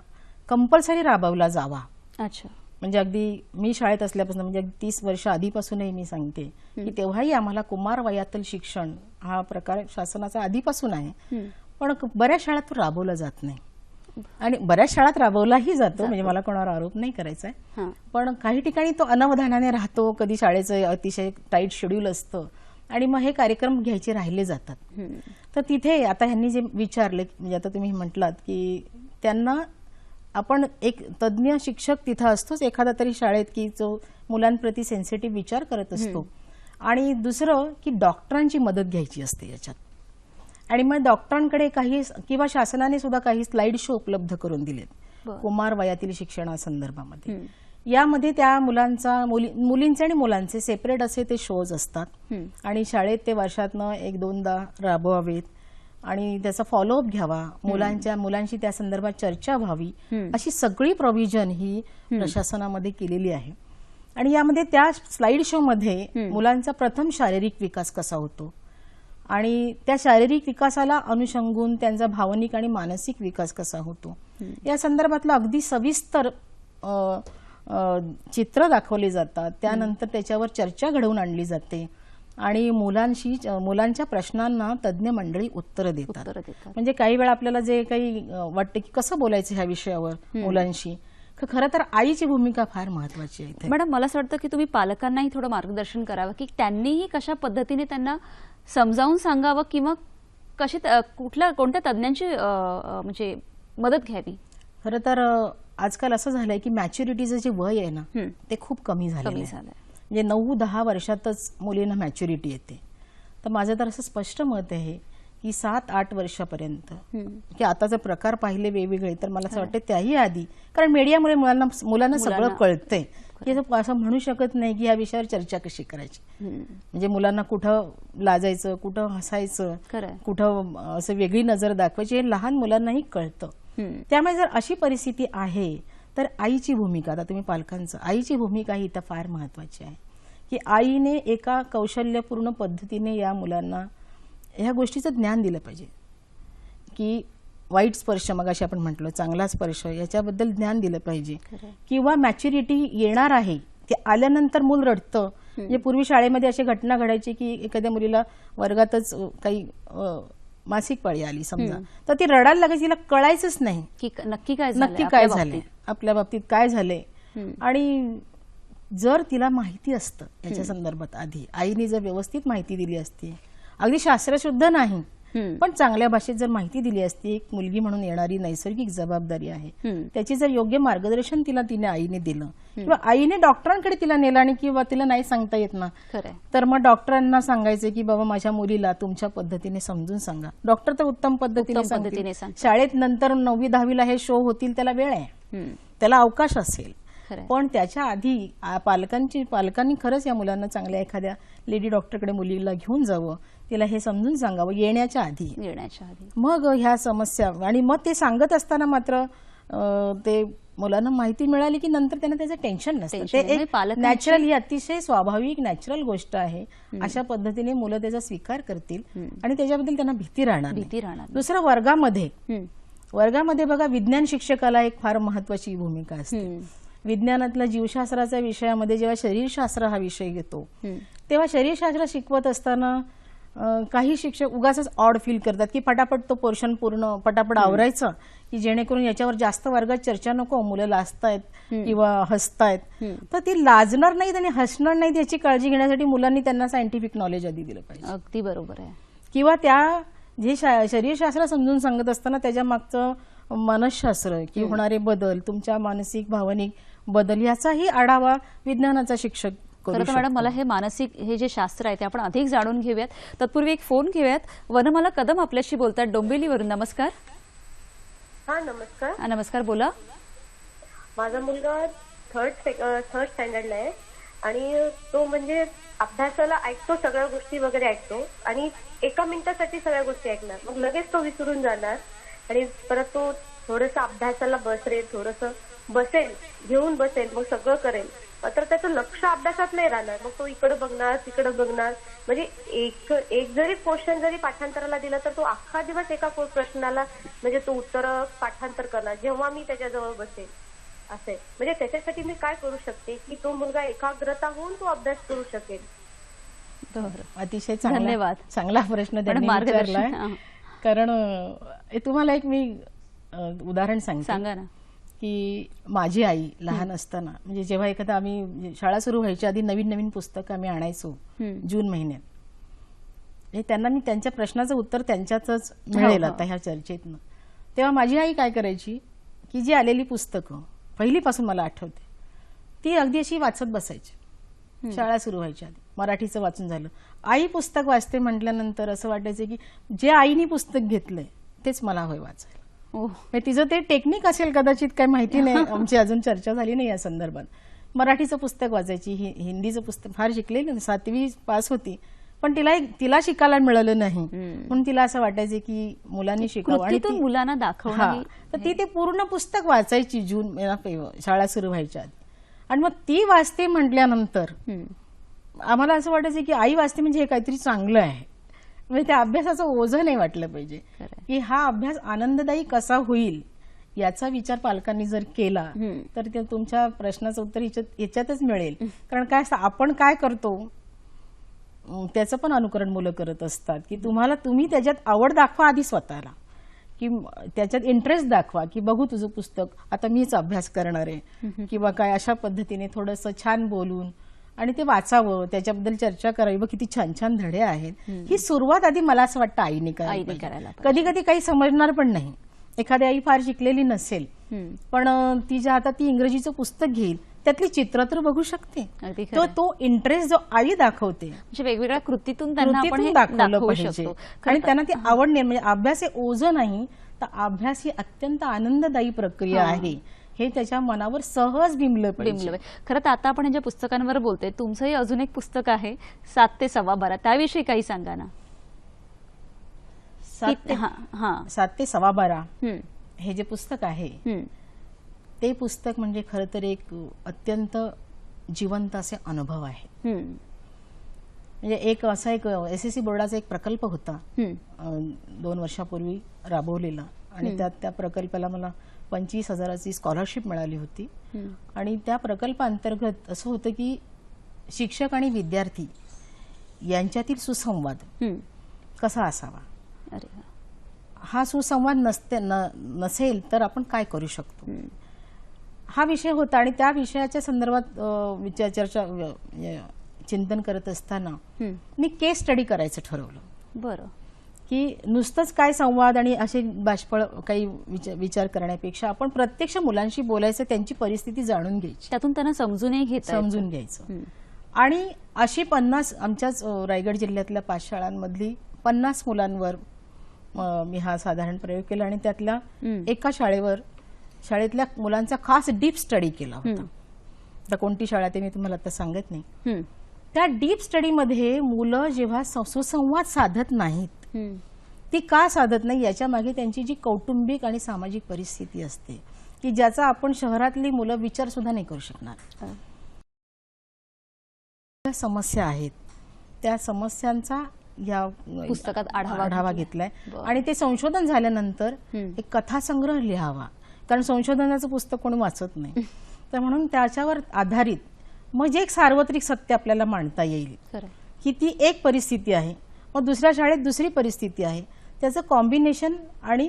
कंपल्सरी राबवला जावा. अच्छा. म्हणजे अगदी मी शाळेत असल्यापासून, म्हणजे 30 वर्ष आधीपासूनही मी सांगते की तेव्हाही आम्हाला कुमारवयातील शिक्षण हा प्रकार शासनाचा आधीपासून आहे, पण बऱ्याच शाळात तो राबवला जात नाही. आणि बऱ्याच शाळात राबवलाही जातो, म्हणजे मला कोणावर आरोप नाही करायचा आहे, पण काही ठिकाणी तो अनवधानाने राहतो. कधी शाळेचं अतिशय टाईट शेड्यूल असतं आणि मग हे कार्यक्रम घ्यायचे राहिले जातात. तर तिथे आता ह्यांनी जे विचारले, म्हणजे आता तुम्ही म्हटलात की त्यांना आपण एक तज्ज्ञ शिक्षक तिथं असतोच एखादा तरी शाळेत की जो मुलांप्रती सेन्सिटिव्ह विचार करत असतो. आणि दुसरं की डॉक्टरांची मदत घ्यायची असते याच्यात. आणि मग डॉक्टरांकडे काही किंवा शासनाने सुद्धा काही स्लाइड शो उपलब्ध करून दिलेत कुमार वयातील शिक्षणासंदर्भामध्ये. यामध्ये त्या मुलींचे आणि मुलांचे सेपरेट असे ते शोज असतात आणि शाळेत ते वर्षातनं 1-2दा राबवावेत आणि त्याचा फॉलोअप घ्यावा, मुलांशी त्या संदर्भात चर्चा व्हावी, अशी सगळी प्रोव्हिजन ही प्रशासनामध्ये केलेली आहे. आणि यामध्ये त्या स्लाइड शो मध्ये मुलांचा प्रथम शारीरिक विकास कसा होतो आणि त्या शारीरिक विकासाला अनुषंगून त्यांचा भावनिक आणि मानसिक विकास कसा होतो या संदर्भातलं अगदी सविस्तर चित्र दाखवले जातात. त्यानंतर त्याच्यावर चर्चा घडवून आणली जाते आणि मुलांच्या प्रश्नांना तज्ज्ञ मंडळी उत्तरं देतात. म्हणजे काही वेळा आपल्याला जे काही वाटतं की कसं बोलायचं ह्या विषयावर मुलांशी, खरं तर आईची भूमिका फार महत्वाची आहे. मॅडम, मला असं वाटतं की तुम्ही पालकांनाही थोडं मार्गदर्शन करावं की त्यांनीही कशा पद्धतीने त्यांना समजावून सांगावं किंवा कोणत्या तज्ज्ञांची म्हणजे मदत घ्यावी. खरं तर आजकाल असं झालंय की मॅच्युरिटीचं जे वय आहे ना ते खूप कमी झालं. म्हणजे 9-10 वर्षातच मुलींना मॅच्युरिटी येते. तर माझं तर असं स्पष्ट मत आहे की 7-8 वर्षापर्यंत, की आता जर प्रकार पाहिले वेगवेगळे तर मला असं वाटतं त्याही आधी, कारण मीडियामुळे मुलांना सगळं कळतंय, की असं म्हणू शकत नाही की या विषयावर चर्चा कशी करायची. म्हणजे मुलांना कुठं लाजायचं, कुठं हसायचं, कुठं असं वेगळी नजर दाखवायची हे लहान मुलांनाही कळतं. त्यामुळे जर अशी परिस्थिती आहे तर आईची भूमिका, आता तुम्ही पालकांचं, आईची भूमिका ही इथं फार महत्वाची आहे, की आईने एका कौशल्यपूर्ण पद्धतीने या मुलांना ह्या गोष्टीचं ज्ञान दिलं पाहिजे, की वाईट स्पर्श, मग अशी आपण म्हटलं चांगला स्पर्श, याच्याबद्दल ज्ञान दिलं पाहिजे. किंवा मॅच्युरिटी येणार आहे, ते आल्यानंतर मूल रडतं. म्हणजे पूर्वी शाळेमध्ये अशी घटना घडायची की एखाद्या मुलीला वर्गातच काही मासिक पाळी आली समजा, तर ती रडायला लागायची, तिला कळायचंच नाही की नक्की काय झालंय, आपल्या बाबतीत काय झालंय. आणि जर तिला माहिती असतं याच्या संदर्भात आधी आईने जर व्यवस्थित माहिती दिली असती, अगदी शास्त्रशुद्ध नाही पण चांगल्या भाषेत जर माहिती दिली असती, एक मुलगी म्हणून येणारी नैसर्गिक जबाबदारी आहे, त्याची जर योग्य मार्गदर्शन तिने आईने दिलं, किंवा आईने डॉक्टरांकडे तिला नेलं आणि किंवा तिला नाही सांगता येत ना, तर मग डॉक्टरांना सांगायचं की बाबा माझ्या मुलीला तुमच्या पद्धतीने समजून सांगा. डॉक्टर तर उत्तम पद्धतीने सांगतील. शाळेत नंतर 9वी-10वीला हे शो होतील, त्याला वेळ आहे, त्याला अवकाश असेल. पण त्याच्या आधी पालकांनी खरंच या मुलांना चांगल्या एखाद्या लेडी डॉक्टरकडे मुलीला घेऊन जावं, तिला हे समजून सांगावं येण्याच्या आधी. मग ह्या समस्या, आणि मग ते सांगत असताना मात्र ते मुलांना माहिती मिळाली की नंतर त्यांना त्याचं टेन्शन नसतं. ते एक नॅचरल, ही अतिशय स्वाभाविक नॅचरल गोष्ट आहे. अशा पद्धतीने मुलं त्याचा स्वीकार करतील आणि त्याच्याबद्दल त्यांना भीती राहणार. दुसरं, वर्गामध्ये बघा, विज्ञान शिक्षकाला एक फार महत्वाची भूमिका असते. विज्ञानातल्या जीवशास्त्राच्या विषयामध्ये जेव्हा शरीरशास्त्र हा विषय घेतो, तेव्हा शरीरशास्त्र शिकवत असताना काही शिक्षक उगाच ऑड फील करतात की पटापट तो पोर्शन पूर्ण पटापट आवरायचा, की जेणेकरून याच्यावर जास्त वर्गात चर्चा नको, मुलं लाजतायत किंवा हसतायत. तर ती लाजणार नाहीत आणि हसणार नाहीत याची काळजी घेण्यासाठी मुलांनी त्यांना सायंटिफिक नॉलेज आधी दिलं पाहिजे. अगदी बरोबर आहे. किंवा त्या जे शरीरशास्त्र समजून सांगत असताना त्याच्या मागचं मनशास्त्र, की होणारे बदल, तुमच्या मानसिक भावनिक बदल, याचाही आढावा विज्ञानाचा शिक्षक करू शकतो. मॅडम, मला हे मानसिक हे जे शास्त्र आहे ते आपण अधिक जाणून घेऊयात. तत्पूर्वी एक फोन घेऊयात. वनमाला कदम आपल्याशी बोलतात डोंबिवलीवरून. नमस्कार. हा, नमस्कार. नमस्कार, बोला. माझा मुलगा थर्ड स्टँडर्डला आहे आणि तो म्हणजे अभ्यासाला ऐकतो, सगळ्या गोष्टी वगैरे ऐकतो आणि एका मिनिटासाठी सगळ्या गोष्टी ऐकणार, मग लगेच तो विसरून जाणार आणि परत तो थोडस अभ्यासाला थोडस बसेल, घेऊन बसेल, मग सगळं करेल, मात्र त्याचं लक्ष अभ्यासात नाही राहणार. मग तो इकडे बघणार, तिकडे बघणार. म्हणजे एक जरी क्वेश्चन जरी पाठांतराला दिला तर तो अख्खा दिवस एका प्रश्नाला म्हणजे तो उत्तर पाठांतर करणार जेव्हा मी त्याच्याजवळ बसेल. असे म्हणजे त्याच्यासाठी मी काय करू शकते की तो मुलगा एकाग्रता होऊन तो अभ्यास करू शकेल. अतिशय चांगला प्रश्न त्यांनी विचारलाय. कारण तुम्हाला एक मी उदाहरण सांगा ना, की माझी आई लहान असताना, म्हणजे जेव्हा एखादा आम्ही शाळा सुरू व्हायच्या आधी नवीन पुस्तकं आम्ही आणायचो जून महिन्यात, त्यांना मी त्यांच्या प्रश्नाचं उत्तर त्यांच्यातच मिळेल आता ह्या चर्चेतनं. तेव्हा माझी आई काय करायची की जी आलेली पुस्तकं पहिलीपासून मला आठवते ती अगदी अशी वाचत बसायची. शाळा सुरू व्हायच्या आधी मराठीचं वाचून झालं, आई पुस्तक वाचते म्हटल्यानंतर असं वाटायचं की जे आईनी पुस्तक घेतलंय तेच मला हवंय वाचायला. तिचं ते टेक्निक असेल कदाचित, काही माहिती नाही, आमची अजून चर्चा झाली नाही या संदर्भात. मराठीचं पुस्तक वाचायची, हिंदीचं पुस्तक फार शिकलेली, 7वी पास होती, पण तिला शिकायला मिळालं नाही म्हणून तिला असं वाटायचं की मुलांनी शिकावं आणि मुलांना दाखवणं. तर ती ते पूर्ण पुस्तक वाचायची जून शाळा सुरू व्हायच्या आधी. आणि मग ती वाचते म्हटल्यानंतर आम्हाला असं वाटायचं की आई वाचते म्हणजे हे काहीतरी चांगलं आहे, म्हणजे त्या अभ्यासाचं ओझं नाही वाटलं पाहिजे, की हा अभ्यास आनंददायी कसा होईल याचा विचार पालकांनी जर केला तर ते तुमच्या प्रश्नाचं उत्तर याच्यातच मिळेल. कारण काय असतं, आपण काय करतो त्याचं पण अनुकरण मुलं करत असतात, की तुम्ही त्याच्यात आवड दाखवा आधी स्वतःला, की त्याच्यात इंटरेस्ट दाखवा, की बघू तुझं पुस्तक, आता मीच अभ्यास करणार आहे किंवा काय, अशा पद्धतीने थोडंसं छान बोलून आणि ते वाचावं, त्याच्याबद्दल चर्चा करावी, बघ किती छान छान धडे आहेत. ही सुरुवात आधी मला असं वाटतं आईने करायला. कधी कधी काही समजणार पण नाही, एखादी आई फार शिकलेली नसेल पण तिच्या हातात ती इंग्रजीचं पुस्तक घेईल त्यातली चित्र तर बघू शकते. अगदी तो खरं. तो इंटरेस्ट जो आई दाखवते म्हणजे वेगवेगळ्या कृतीतून त्यांना आपण कृतीतून हे दाखवलं दाखवू पाहिजे शकतो. आणि त्यांना ती आवड निर्माण, म्हणजे अभ्यास हे ओझं नाही तर अभ्यास ही अत्यंत आनंददायी प्रक्रिया आहे हे त्याच्या मनावर सहज बिंबलं पाहिजे. बिंबलं. खरं तर आता आपण ज्या पुस्तकांवर बोलतोय, तुमचंही अजून एक पुस्तक आहे 7 ते 12:15, त्याविषयी काही सांगा ना. 7 ते हा हा 12:15 हम्म, हे जे पुस्तक आहे हम्म, ते पुस्तक म्हणजे खरं तर एक अत्यंत जिवंत असे अनुभव आहे. हम्म, म्हणजे एक असा एक SSC बोर्डाचा एक प्रकल्प होता हम्म, 2 वर्षापूर्वी राबवलेला आणि त्या प्रकल्पाला मला 25,000ची स्कॉलरशिप मिळाली होती. हम्म. आणि त्या प्रकल्पाअंतर्गत असं होतं की शिक्षक आणि विद्यार्थी यांच्यातील सुसंवाद हम्म. कसा असावा, अरे वा. हा सुसंवाद नसेल तर आपण काय करू शकतो, हा विषय होता. आणि त्या विषयाच्या संदर्भात चर्चा चिंतन करत असताना हम्म. मी केस स्टडी करायचं ठरवलं बरं. की नुसतंच काय संवाद आणि असे बाष्पळ काही विचार करण्यापेक्षा आपण प्रत्यक्ष मुलांशी बोलायचं, त्यांची परिस्थिती जाणून घ्यायची, त्यातून त्यांना समजूनही घेता येतं. समजून घ्यायचं. हम्म. आणि अशी 50 आमच्याच रायगड जिल्ह्यातल्या 5 शाळांमधली 50 मुलांवर मी हा साधारण प्रयोग केला आणि त्यातल्या एका शाळेतल्या मुलांचा खास डीप स्टडी केला होता. आता कोणती शाळा ते मी तुम्हाला आता सांगत नाही. हम्म. त्या डीप स्टडीमध्ये मुलं जेव्हा सुसंवाद साधत नाहीत, हम्म. ती का साधत नाही याच्या मागे त्यांची जी कौटुंबिक आणि सामाजिक परिस्थिती असते की ज्याचा आपण शहरातली मुलं विचार सुद्धा नाही करू शकणार. ज्या समस्या आहेत त्या समस्यांचा या पुस्तकात आढावा घेतलाय. बरं. आणि ते संशोधन झाल्यानंतर एक कथासंग्रह लिहावा, कारण संशोधनाचं पुस्तक कोणी वाचत नाही. तर म्हणून त्याच्यावर आधारित मग जे एक सार्वत्रिक सत्य आपल्याला मांडता येईल खरं. की ती एक परिस्थिती आहे, मग दुसऱ्या शाळेत दुसरी परिस्थिती आहे, त्याचं कॉम्बिनेशन आणि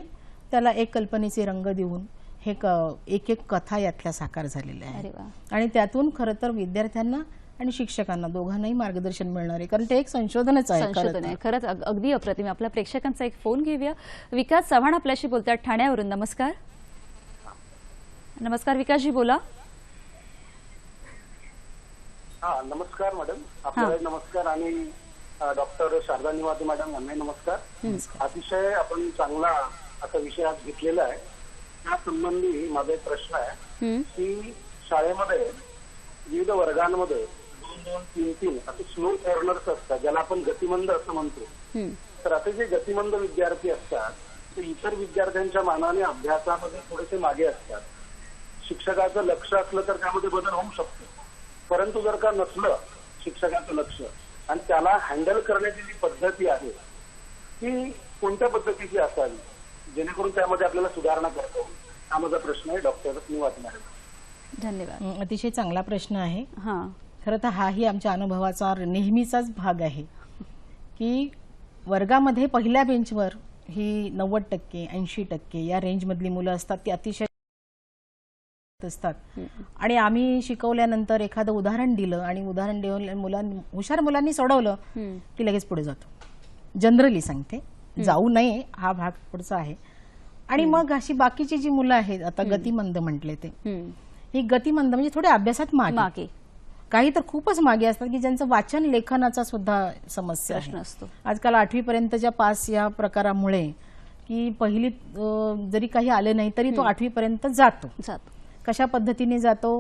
त्याला एक कल्पनेचे रंग देऊन हे एक कथा यातल्या साकार झालेल्या अरे आहे. वा. आणि त्यातून खरं तर विद्यार्थ्यांना आणि शिक्षकांना दोघांनाही मार्गदर्शन मिळणार आहे, कारण ते एक संशोधनच आहे. संशोधन आहे. खरंच अगदी अप्रतिम. आपल्या प्रेक्षकांचा एक फोन घेऊया. विकास चव्हाण आपल्याशी बोलतात ठाण्यावरून. नमस्कार. नमस्कार विकासजी, बोला. हा, नमस्कार मॅडम. आपल्याला नमस्कार आणि डॉक्टर शारदा निवाते मॅडम यांनाही नमस्कार. अतिशय आपण चांगला असा विषय आज घेतलेला आहे. त्या संबंधी माझा एक प्रश्न आहे की शाळेमध्ये विविध वर्गांमध्ये 2-2, 3-3 असे स्लो लर्नर्स असतात, ज्याला आपण गतिमंद असं म्हणतो. तर असे जे गतिमंद विद्यार्थी असतात ते इतर विद्यार्थ्यांच्या मानाने अभ्यासामध्ये थोडेसे मागे असतात. शिक्षकाचं लक्ष असलं तर त्यामध्ये बदल होऊ शकतो, परंतु जर का नसलं शिक्षकाचं लक्ष आणि त्याला हँडल करण्याची जी पद्धती आहे ती कोणत्या पद्धतीची असावी जेणेकरून त्यामध्ये आपल्याला सुधारणा करतो, हा माझा प्रश्न आहे डॉक्टर निवाते मॅडम. धन्यवाद. अतिशय चांगला प्रश्न आहे. हा. खरं तर हाही आमच्या अनुभवाचा नेहमीचाच भाग आहे की वर्गामध्ये पहिल्या बेंचवर ही 90%, 80% या रेंजमधली मुलं असतात, ती अतिशय असतात. आणि आम्ही शिकवल्यानंतर एखादं उदाहरण दिलं आणि उदाहरण देऊन हुशार मुलांनी सोडवलं की लगेच पुढे जातो. जनरली सांगते, जाऊ नये हा भाग पुढचा आहे. आणि मग अशी बाकीची जी मुलं आहेत, आता गतिमंद म्हटले ते, ही गतिमंद म्हणजे थोडे अभ्यासात मागे, काही तर खूपच मागे असतात की ज्यांचं वाचन लेखनाचा सुद्धा समस्या प्रश्न असतो. आजकाल 8वी पर्यंतच्या पास या प्रकारामुळे की पहिलीत जरी काही आले नाही तरी तो 8वी पर्यंत जातो. कशा पद्धतीने जातो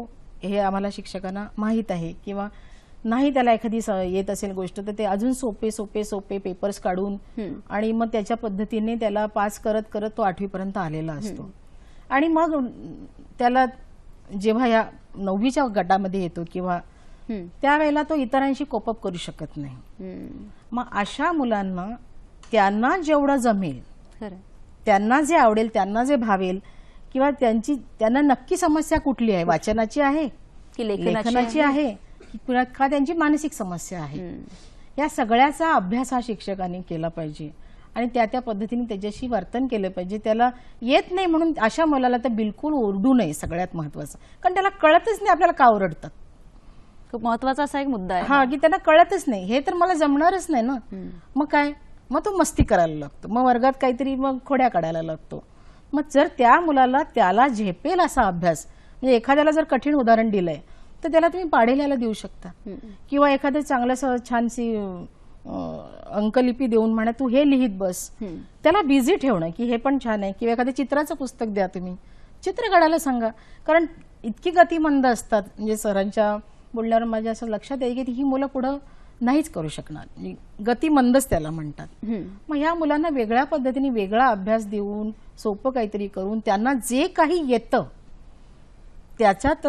हे आम्हाला शिक्षकांना माहीत आहे, किंवा नाही त्याला एखादी येत असेल गोष्ट तर ते अजून सोपे पेपर्स काढून आणि मग त्याच्या पद्धतीने त्याला पास करत करत तो 8वी पर्यंत आलेला असतो. आणि मग त्याला जेव्हा या 9वीच्या गटामध्ये येतो किंवा त्यावेळेला तो इतरांशी कोपअप करू शकत नाही. मग अशा मुलांना त्यांना जेवढं जमेल, त्यांना जे आवडेल, त्यांना जे भावेल, किंवा त्यांना नक्की समस्या कुठली आहे, वाचनाची आहे की लेखनाची आहे का त्यांची मानसिक समस्या आहे, या सगळ्याचा अभ्यास हा शिक्षकांनी केला पाहिजे आणि त्या पद्धतीने त्याच्याशी वर्तन केलं पाहिजे. त्याला येत नाही म्हणून अशा मुलाला तर बिलकुल ओरडू नये, सगळ्यात महत्वाचं, कारण त्याला कळतच नाही आपल्याला का ओरडतात. खूप महत्वाचा असा एक मुद्दा आहे हा, की त्यांना कळतच नाही, हे तर मला जमणारच नाही ना. मग काय, मग तो मस्ती करायला लागतो, मग वर्गात काहीतरी मग खोड्या काढायला लागतो. मग जर त्या मुलाला त्याला झेपेल असा अभ्यास, म्हणजे एखाद्याला जर कठीण उदाहरण दिलंय तर त्याला तुम्ही पाढेल्याला देऊ शकता किंवा एखादं चांगलं छानशी अंकलिपी देऊन म्हणा तू हे लिहित बस, त्याला बिझी ठेवणं की हे पण छान आहे. किंवा एखादं चित्राचं पुस्तक द्या, तुम्ही चित्र काढायला सांगा. कारण इतकी गतिमंद असतात, म्हणजे सरांच्या बोलण्यावर माझ्या असं लक्षात येईल की ही मुलं पुढं नाहीच करू शकणार, गतिमंदच त्याला म्हणतात. मग ह्या मुलांना वेगळ्या पद्धतीने वेगळा अभ्यास देऊन सोपं काहीतरी करून त्यांना जे काही येतं त्याच्यात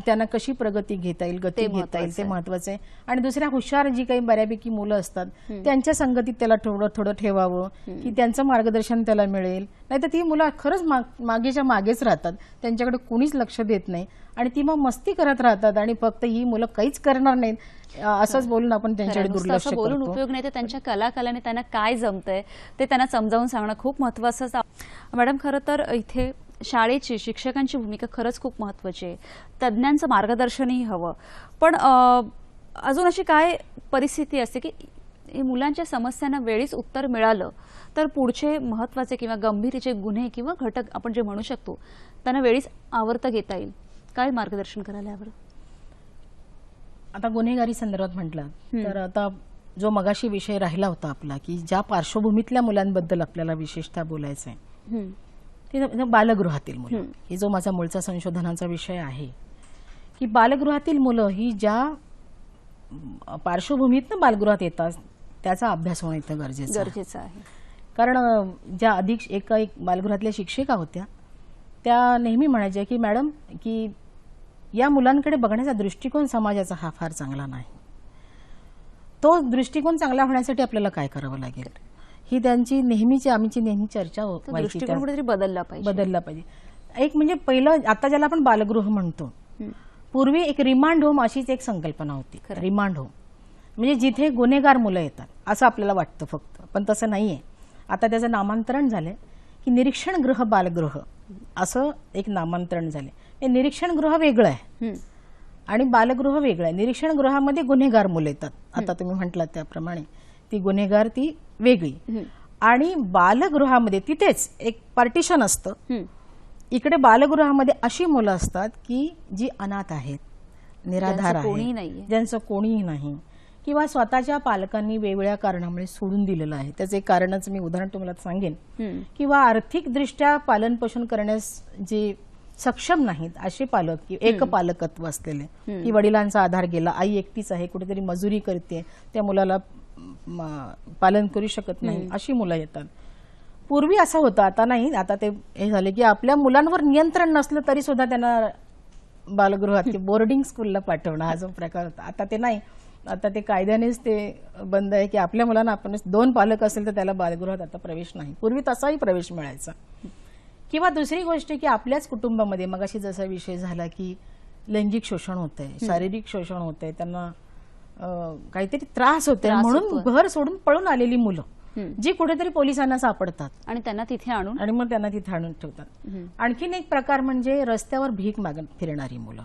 त्यांना कशी प्रगती घेता येईल, गती घेता येईल, ते महत्वाचं आहे. आणि दुसऱ्या हुशार जी काही बऱ्यापैकी मुलं असतात त्यांच्या संगतीत त्याला थोडं थोडं ठेवावं की त्यांचं मार्गदर्शन त्याला मिळेल. नाहीतर ती मुलं खरंच मागेच्या मागेच राहतात, त्यांच्याकडे कुणीच लक्ष देत नाही आणि ती मग मस्ती करत राहतात आणि फक्त ही मुलं काहीच करणार नाहीत असंच बोलून आपण त्यांच्याकडे दुर्लक्ष करतो. बोलून उपयोग नाही, तर त्यांच्या कलाकालाने त्यांना काय जमतंय ते त्यांना समजावून सांगणं खूप महत्वाचं. मॅडम, खरं तर इथे शाळेची शिक्षकांची भूमिका खरंच खूप महत्वाची आहे, तज्ज्ञांचं मार्गदर्शनही हवं. पण अजून अशी काय परिस्थिती असते की मुलांच्या समस्यांना वेळीच उत्तर मिळालं तर पुढचे महत्वाचे किंवा गंभीर गुन्हे किंवा घटक आपण जे म्हणू शकतो त्यांना वेळीच आवर्त घेता येईल? काय मार्गदर्शन करायला हवं? आता गुन्हेगारी संदर्भात म्हटलं तर आता जो मगाशी विषय राहिला होता आपला की ज्या पार्श्वभूमीतल्या मुलांबद्दल आपल्याला विशेषतः बोलायचं आहे ते बालगृहातील मुलं. ही जो माझा मूळचा संशोधनाचा विषय आहे की बालगृहातील मुलं ही ज्या पार्श्वभूमीतनं बालगृहात येतात त्याचा अभ्यास होणं इथं गरजेचं आहे. कारण ज्या एक बालगृहातल्या शिक्षिका होत्या त्या नेहमी म्हणायच्या की मॅडम की या मुलांकडे बघण्याचा दृष्टिकोन समाजाचा हा फार चांगला नाही. तो दृष्टिकोन चांगला होण्यासाठी आपल्याला काय करावं लागेल ही त्यांची आमची नेहमी चर्चा व्हायची. बदलला पाहिजे. एक म्हणजे पहिलं आता ज्याला आपण बालगृह म्हणतो, पूर्वी एक रिमांड होम अशीच एक संकल्पना होती. रिमांड होम म्हणजे जिथे गुन्हेगार मुलं येतात असं आपल्याला वाटतं फक्त, पण तसं नाहीये. आता त्याचं नामांतरण झालंय की निरीक्षण गृह बालगृह असं एक नामांतरण झालंय. हे निरीक्षण गृह वेगळं आहे आणि बालगृह वेगळं आहे. निरीक्षण गृहामध्ये गुन्हेगार मुलं येतात, आता तुम्ही म्हटलात त्याप्रमाणे ती गुन्हेगार ती वेगळी. आणि बालगृहामध्ये तिथेच एक पार्टिशन असतं. इकडे बालगृहामध्ये अशी मुलं असतात की जी अनाथ आहेत, निराधार आहेत, ज्यांचं कोणीही नाही किंवा स्वतःच्या पालकांनी वेगवेगळ्या कारणामुळे सोडून दिलेलं आहे. त्याचे कारणच मी उदाहरण तुम्हाला सांगेन. किंवा आर्थिकदृष्ट्या पालन पोषण करण्यास जे सक्षम नाहीत असे पालक किंवा एक पालकत्व असलेले की वडिलांचा आधार गेला, आई एकटीच आहे, कुठेतरी मजुरी करते, त्या मुलाला पालन करू शकत नाही, अशी मुलं येतात. पूर्वी असं होतं, आता नाही. आता ते हे झाले की आपल्या मुलांवर नियंत्रण नसलं तरी सुद्धा त्यांना बालगृहात बोर्डिंग स्कूलला पाठवणं हा जो प्रकार होता, आता ते नाही. आता ते कायद्यानेच ते बंद आहे की आपल्या मुलांना आपण 2 पालक असेल तर त्याला बालगृहात आता प्रवेश नाही. पूर्वी तसाही प्रवेश मिळायचा. किंवा दुसरी गोष्ट की आपल्याच कुटुंबामध्ये मगाशी जसा विषय झाला की लैंगिक शोषण होतंय, शारीरिक शोषण होतंय, त्यांना काहीतरी त्रास होतोय म्हणून घर सोडून पळून आलेली मुलं जी कुठेतरी पोलिसांना सापडतात आणि त्यांना तिथे आणून ठेवतात. आणखीन एक प्रकार म्हणजे रस्त्यावर भीक मागत फिरणारी मुलं.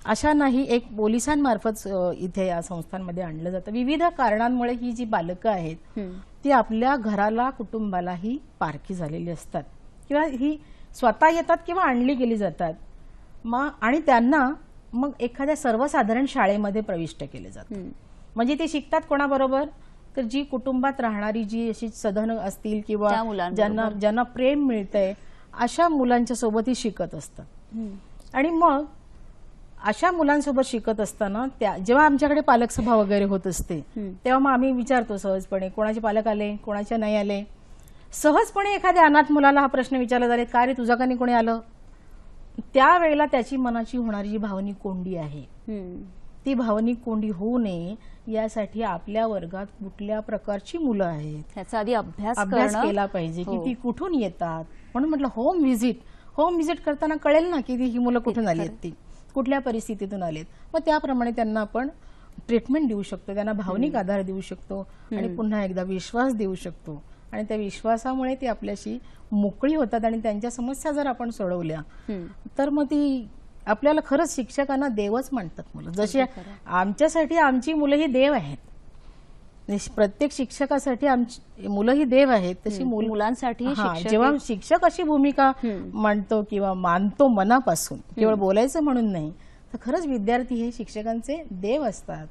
अशांनाही एक पोलिसांमार्फत इथे या संस्थांमध्ये आणलं जातं. विविध कारणांमुळे ही जी बालकं आहेत ती आपल्या घराला कुटुंबालाही पारखी झालेली असतात किंवा ही स्वतः येतात किंवा आणली गेली जातात. आणि त्यांना मग एखाद्या सर्वसाधारण शाळेमध्ये प्रविष्ट केले जातात. म्हणजे ते शिकतात कोणाबरोबर, तर जी कुटुंबात राहणारी जी अशी सधन असतील किंवा ज्यांना प्रेम मिळतंय अशा मुलांच्या सोबतही शिकत असतात. आणि मग अशा मुलांसोबत शिकत असताना जेव्हा आमच्याकडे पालक सभा वगैरे होत असते तेव्हा मग आम्ही विचारतो सहजपणे कोणाचे पालक आले, कोणाचे नाही आले. सहजपणे एखाद्या अनाथ मुलाला हा प्रश्न विचारला जाईल, का रे तुझा का नाही कोणी आलं? त्यावेळेला त्याची मनाची होणारी जी भावनिक कोंडी आहे ती भावनिक कोंडी होऊ नये यासाठी आपल्या वर्गात कुठल्या प्रकारची मुलं आहेत त्याचा आधी अभ्यास केला पाहिजे की ती कुठून येतात. म्हणून म्हटलं होम व्हिजिट करताना कळेल ना की ही मुलं कुठून आली आहेत, ती कुठल्या परिस्थितीतून आलेत. मग त्याप्रमाणे त्यांना आपण ट्रीटमेंट देऊ शकतो, त्यांना भावनिक आधार देऊ शकतो आणि पुन्हा एकदा विश्वास देऊ शकतो. आणि त्या विश्वासामुळे ती आपल्याशी मोकळी होतात आणि त्यांच्या समस्या जर आपण सोडवल्या तर मग ती आपल्याला खरंच शिक्षकांना देवच म्हणतात मुलं. जशी आमच्यासाठी आमची मुलं ही देव आहेत, प्रत्येक शिक्षकासाठी आमची मुलं ही देव आहेत, तशी मुलांसाठी जेव्हा शिक्षक अशी भूमिका मांडतो किंवा मानतो मनापासून, केवळ बोलायचं म्हणून नाही, तर खरंच विद्यार्थी हे शिक्षकांचे देव असतात.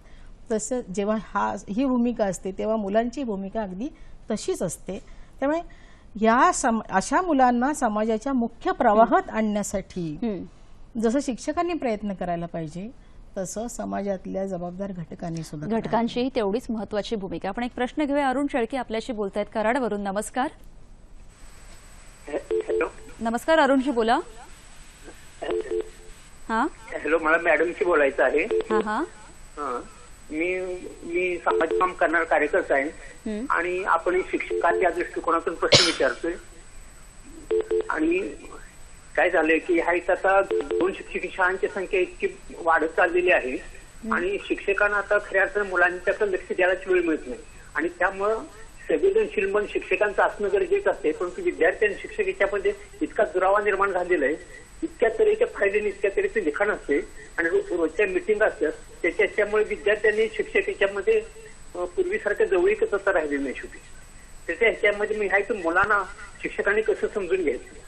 तसं जेव्हा ही भूमिका असते तेव्हा मुलांची भूमिका अगदी तशीच असते. त्यामुळे अशा मुलांना समाजाच्या मुख्य प्रवाहात आणण्यासाठी जसं शिक्षकांनी प्रयत्न करायला पाहिजे तसं समाजातल्या जबाबदार घटकांचीही तेवढीच महत्वाची भूमिका. आपण एक प्रश्न घेऊया. अरुण शेळके आपल्याशी बोलतायत कराडवरून. नमस्कार. हॅलो. नमस्कार अरुणजी, बोला. हा हॅलो, मला मॅडमशी बोलायचं आहे. हा. मी समाज काम करणारा कार्यकर्ता आहे आणि आपण शिक्षकांच्या दृष्टिकोनातून प्रश्न विचारतोय. आणि काय झालंय की आता 2 शिक्षकी शाळांची संख्या इतकी वाढत चाललेली आहे आणि शिक्षकांना आता खऱ्या अर्थानं मुलांच्याकडे लक्ष द्यायलाच वेळ मिळत नाही. आणि त्यामुळं संवेदनशील मन शिक्षकांचं असणं गरजेचं असते. परंतु विद्यार्थी आणि शिक्षक याच्यामध्ये इतका दुरावा निर्माण झालेला आहे. इतक्या तऱ्हेच्या फायदे इतक्या तऱ्हेचे लिखाण असते आणि रोजच्या मिटिंग असतात. त्याच्यामुळे विद्यार्थ्यांनी शिक्षक याच्यामध्ये पूर्वीसारख्या जवळीकच आता राहिलेली नाही. शेवटी त्याच्या ह्याच्यामध्ये मी आहे की मुलांना शिक्षकांनी कसं समजून घ्यायचं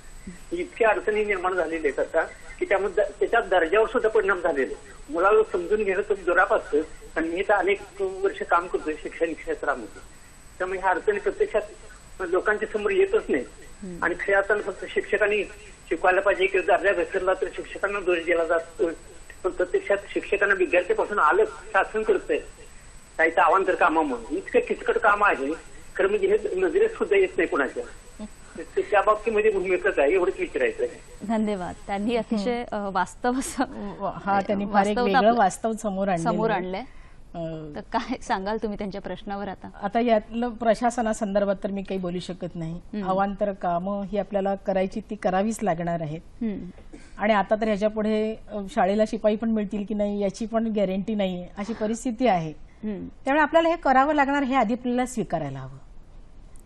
इतक्या अडचणी निर्माण झालेल्या आहेत आता की त्यामध्ये त्याच्या दर्जावर सुद्धा परिणाम झालेले. मुलाला समजून घेणं तर दुराप असतं. आणि मी तर अनेक वर्ष काम करतोय शिक्षण क्षेत्रामध्ये. त्यामुळे ह्या अडचणी प्रत्यक्षात लोकांच्या समोर येतच नाही. आणि खऱ्या अर्थानं फक्त शिक्षकांनी शिकवायला पाहिजे की दर्जा घसरला तर शिक्षकांना दोष दिला जातो. पण प्रत्यक्षात शिक्षकांना विद्यार्थ्यापासून अलग शासन करतंय काही तर अवांतर कामामुळे. इतकं किचकट काम आहे खरं म्हणजे हे नजरेत सुद्धा येत नाही कोणाच्या. त्या बाबतीमध्ये भूमिका काय एवढंच विचारायचं आहे. धन्यवाद. त्यांनी अतिशय वास्तव त्यांनी फार एक वेगळं वास्तव समोर आणलंय. तर काय सांगाल तुम्ही त्यांच्या प्रश्नावर? आता यातलं प्रशासनासंदर्भात तर मी काही बोलू शकत नाही. अवांतर कामं ही आपल्याला करायची ती करावीच लागणार आहेत. आणि आता तर ह्याच्या पुढे शाळेला शिपाई पण मिळतील की नाही याची पण गॅरंटी नाही अशी परिस्थिती आहे. त्यामुळे आपल्याला हे करावं लागणार हे आधी आपल्याला स्वीकारायला हवं.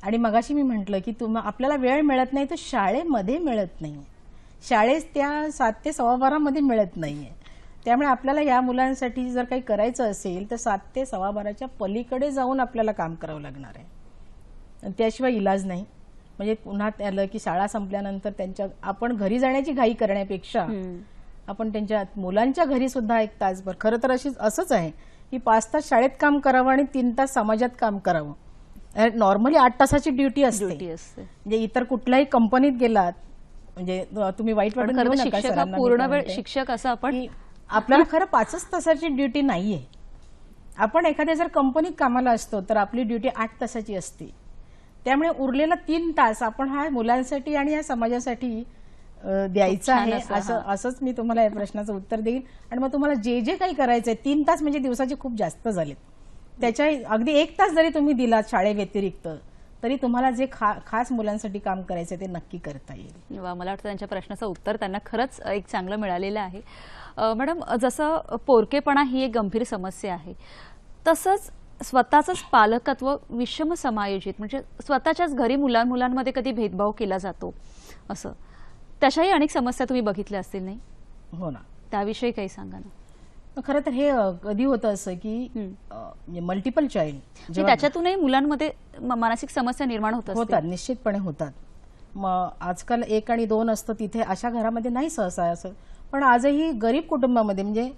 आणि मगाशी मी म्हटलं की आपल्याला वेळ मिळत नाही तर शाळेमध्ये मिळत नाही. शाळेत त्या 7 ते 12:15 मध्ये मिळत नाहीये. त्यामुळे आपल्याला या मुलांसाठी जर काही करायचं असेल तर 7 ते 12:15च्या पलीकडे जाऊन आपल्याला काम करावं लागणार आहे. त्याशिवाय इलाज नाही. म्हणजे पुन्हा त्याला की शाळा संपल्यानंतर आपण घरी जाण्याची घाई करण्यापेक्षा आपण त्यांच्या मुलांच्या घरी सुद्धा 1 तासभर खरं तर असंच आहे की 5 तास शाळेत काम करावं आणि 3 तास समाजात काम करावं. नॉर्मली 8 तासाची ड्युटी असते. म्हणजे इतर कुठल्याही कंपनीत गेलात म्हणजे तुम्ही वाईट वाटून घेऊ नका. पूर्ण वेळ शिक्षक असं आपण आपल्याला खरं 5च तासाची ड्युटी नाहीये. आपण एखाद्या जर कंपनीत कामाला असतो तर आपली ड्युटी 8 तासाची असते. त्यामुळे उरलेला 3 तास आपण हा मुलांसाठी आणि या समाजासाठी द्यायचा आहे. असंच मी तुम्हाला या प्रश्नाचं उत्तर देईन. आणि मग तुम्हाला जे जे काही करायचंय 3 तास म्हणजे दिवसाचे खूप जास्त झालेत. त्याच्या अगदी 1 तास जरी तुम्ही दिलात शाळेव्यतिरिक्त तरी तुम्हाला जे खास मुलांसाठी काम करायचं ते नक्की करता येईल. मला वाटतं त्यांच्या प्रश्नाचं उत्तर त्यांना खरंच एक चांगलं मिळालेलं आहे. मॅडम, जसं पोरकेपणा ही एक गंभीर समस्या आहे तसंच स्वतःच पालकत्व विषम समायोजित म्हणजे स्वतःच्याच घरी मुलांमध्ये कधी भेदभाव केला जातो असं तशाही अनेक समस्या तुम्ही बघितल्या असतील नाही? हो ना. त्याविषयी काही सांगा ना. खरं तर हे कधी होतं असं की मल्टिपल चाइल्ड त्याच्यातूनही मुलांमध्ये मानसिक समस्या निर्माण होतात. निश्चितपणे होतात. मग आजकाल 1 आणि 2 असतं तिथे अशा घरामध्ये नाही सहसा असं. पण आजही गरीब कुटुंबामध्ये म्हणजे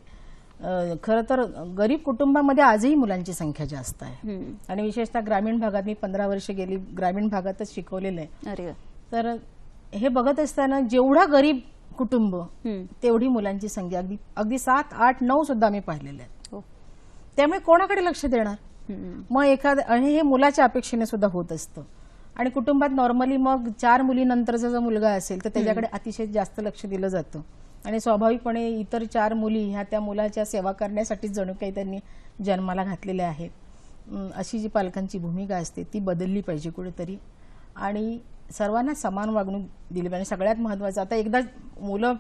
खरं तर गरीब कुटुंबामध्ये आजही मुलांची संख्या जास्त आहे. आणि विशेषतः ग्रामीण भागात मी 15 वर्ष गेली ग्रामीण भागातच शिकवलेलं आहे. तर हे बघत असताना जेवढा गरीब कुटुंब तेवढी मुलांची संख्या अगदी 7, 8, 9 सुद्धा मी पाहिलेले आहेत. त्यामुळे कोणाकडे लक्ष देणार? मग हे मुलाच्या अपेक्षेने सुद्धा होत असतं. आणि कुटुंबात नॉर्मली मग 4 मुलीनंतरचा जो मुलगा असेल तर त्याच्याकडे अतिशय जास्त लक्ष दिलं जातं. आणि स्वाभाविकपणे इतर 4 मुली ह्या त्या मुलाच्या सेवा करण्यासाठी जणू काही त्यांनी जन्माला घातलेल्या आहेत. अशी जी पालकांची भूमिका असते ती बदलली पाहिजे कुठेतरी. आणि सर्वांना समान वागणूक दिली पाहिजे. सगळ्यात महत्वाचं आता एकदा मुलं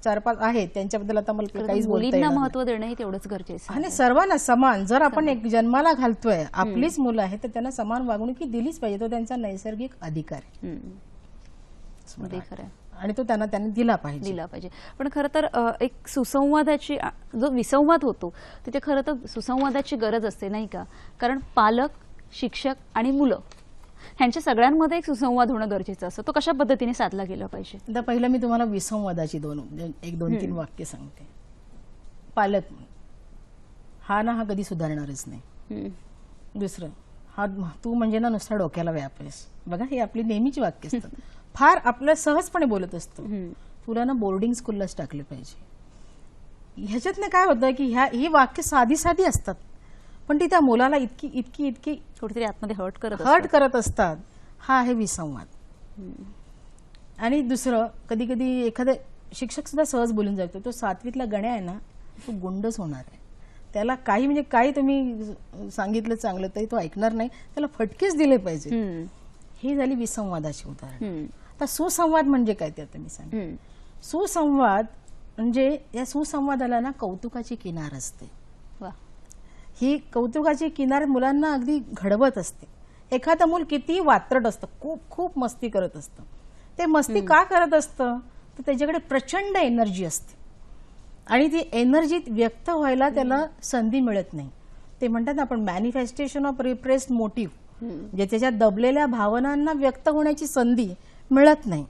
4-5 आहेत त्यांच्याबद्दल आता मला काहीच बोलता येणार नाही. महत्व देणं तेवढंच गरजेचं आणि सर्वांना समान जर आपण एक जन्माला घालतोय आपलीच मुलं आहेत तर त्यांना समान वागणूक दिलीच पाहिजे. तो त्यांचा नैसर्गिक अधिकार आहे आणि तो त्यांनी दिला पाहिजे. पण खरं तर एक सुसंवादाची जो विसंवाद होतो तिथे खरं तर सुसंवादाची गरज असते नाही का? कारण पालक, शिक्षक आणि मुलं ह्यांच्या सगळ्यांमध्ये एक सुसंवाद होणं गरजेचं असतं. तो कशा पद्धतीने साधला गेला पाहिजे? आता पहिलं मी तुम्हाला विसंवादाची 2-3 वाक्य सांगते. पालक हा कधी सुधारणारच नाही. दुसरं, हा तू म्हणजे ना नुसता डोक्याला व्याप आहेस. बघा, ही आपली नेहमीची वाक्य असतात. फार आपलं सहजपणे बोलत असतो. तुला ना बोर्डिंग स्कूललाच टाकले पाहिजे. ह्याच्यातनं काय होतं की ही वाक्य साधी साधी असतात, पण ती त्या मुलाला इतकी इतकी इतकी कुठेतरी आतमध्ये हर्ट करत असतात. हा आहे विसंवाद. आणि दुसरं, कधी कधी एखादा शिक्षक सुद्धा सहज बोलून जातो, तो 7वीतला गण्या आहे ना, तो गुंडच होणार आहे. त्याला काही म्हणजे काही तुम्ही सांगितलं चांगलं तरी तो ऐकणार नाही, त्याला फटकेच दिले पाहिजे. ही झाली विसंवादाची उदाहरण. आता सुसंवाद म्हणजे काय ते आता मी सांगेन. सुसंवाद म्हणजे या सुसंवादाला ना कौतुकाची किनार असते. ही कौतुकाची किनार मुलांना अगदी घडवत असते. एखादं मूल किती वात्रट असतं, खूप खूप मस्ती करत असतं. ते मस्ती का करत असतं, तर त्याच्याकडे प्रचंड एनर्जी असते आणि ती एनर्जी व्यक्त व्हायला त्याला संधी मिळत नाही. ते म्हणतात ना आपण मॅनिफेस्टेशन ऑफ रिप्रेस्ड मोटिव्ह, म्हणजे त्याच्या दबलेल्या भावनांना व्यक्त होण्याची संधी मिळत नाही.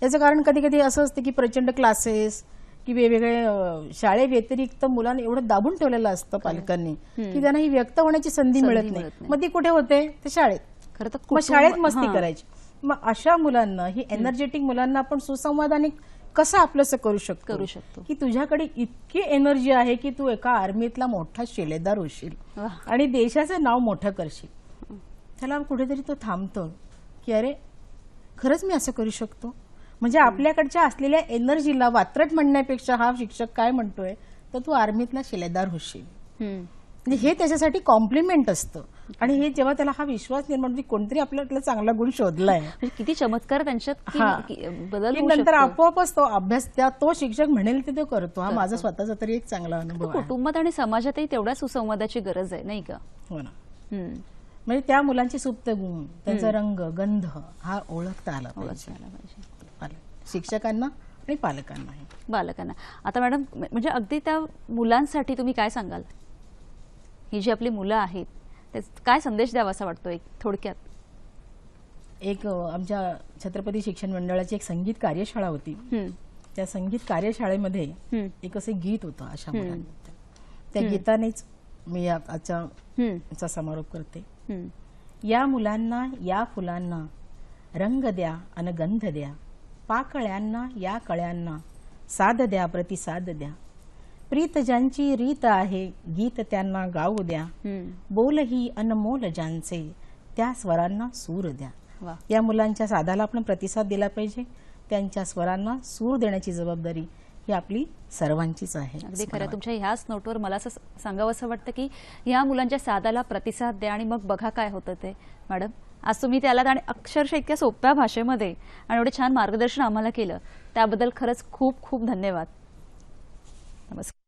याचं कारण कधी कधी असं असतं की प्रचंड क्लासेस की वेगवेगळे शाळे व्यतिरिक्त मुलांना एवढं दाबून ठेवलेलं असतं पालकांनी की त्यांना ही व्यक्त होण्याची संधी मिळत नाही. मग ती कुठे होते, ते शाळेत. खरं तर मग शाळेत मस्ती करायची. मग अशा मुलांना, ही एनर्जेटिक मुलांना आपण सुसंवादाने कसं आपलंसं करू शकतो की तुझ्याकडे इतकी एनर्जी आहे की तू एका आर्मीतला मोठा शिलेदार होशील आणि देशाचं नाव मोठं करशील. त्याला कुठेतरी तो थांबतो की अरे खरंच मी असं करू शकतो. म्हणजे आपल्याकडच्या असलेल्या एनर्जीला वात्रट म्हणण्यापेक्षा हा शिक्षक काय म्हणतोय, तर तू आर्मीतला शिलेदार होशील. म्हणजे हे त्याच्यासाठी कॉम्प्लिमेंट असतं. आणि हे जेव्हा त्याला हा विश्वास निर्माण होतो, कोणतरी आपल्याला चांगला गुण शोधलाय, किती चमत्कार त्यांच्यात बदल की नंतर आपोआपच तो अभ्यास तो शिक्षक म्हणेल ते तो करतो. हा माझा स्वतःचा तरी एक चांगला अनुभव आहे. कुटुंबात आणि समाजातही तेवढ्या सुसंवादाची गरज आहे, नाही का? हो ना. म्हणजे त्या मुलांचे सुप्त गुण, त्यांचा रंग गंध हा ओळखता आला पाहिजे शिक्षकांना आणि पालकांनाही. बालकांना. आता मॅडम, म्हणजे अगदी त्या मुलांसाठी तुम्ही काय सांगाल? ही जी आपली मुलं आहेत, काय संदेश द्यावा असा वाटतो एक थोडक्यात? एक आमच्या छत्रपती शिक्षण मंडळाची एक संगीत कार्यशाळा होती. त्या संगीत कार्यशाळेमध्ये एक असे गीत होतं अशा मुलांना. त्या गीतानेच मी आजचा समारोप करते. या मुलांना या फुलांना रंग द्या अन गंध द्या, पाकळ्यांना या कळ्यांना साध द्या प्रतिसाद द्या, प्रीत ज्यांची रीत आहे गीत त्यांना गाऊ द्या, बोल ही अनमोल ज्यांचे त्या स्वरांना सूर द्या. या मुलांच्या साधाला आपण प्रतिसाद दिला पाहिजे. त्यांच्या स्वरांना सूर देण्याची जबाबदारी ही आपली सर्वांचीच आहे. अगदी खरं. तुमच्या ह्याच नोटवर मला असं सांगावं असं वाटतं की या मुलांच्या साधाला प्रतिसाद द्या आणि मग बघा काय होतं ते. मॅडम, आज तुम्ही त्याला आणि अक्षरशः इतक्या सोप्या भाषेमध्ये आणि एवढे छान मार्गदर्शन आम्हाला केलं, त्याबद्दल खरंच खूप खूप धन्यवाद. नमस्कार.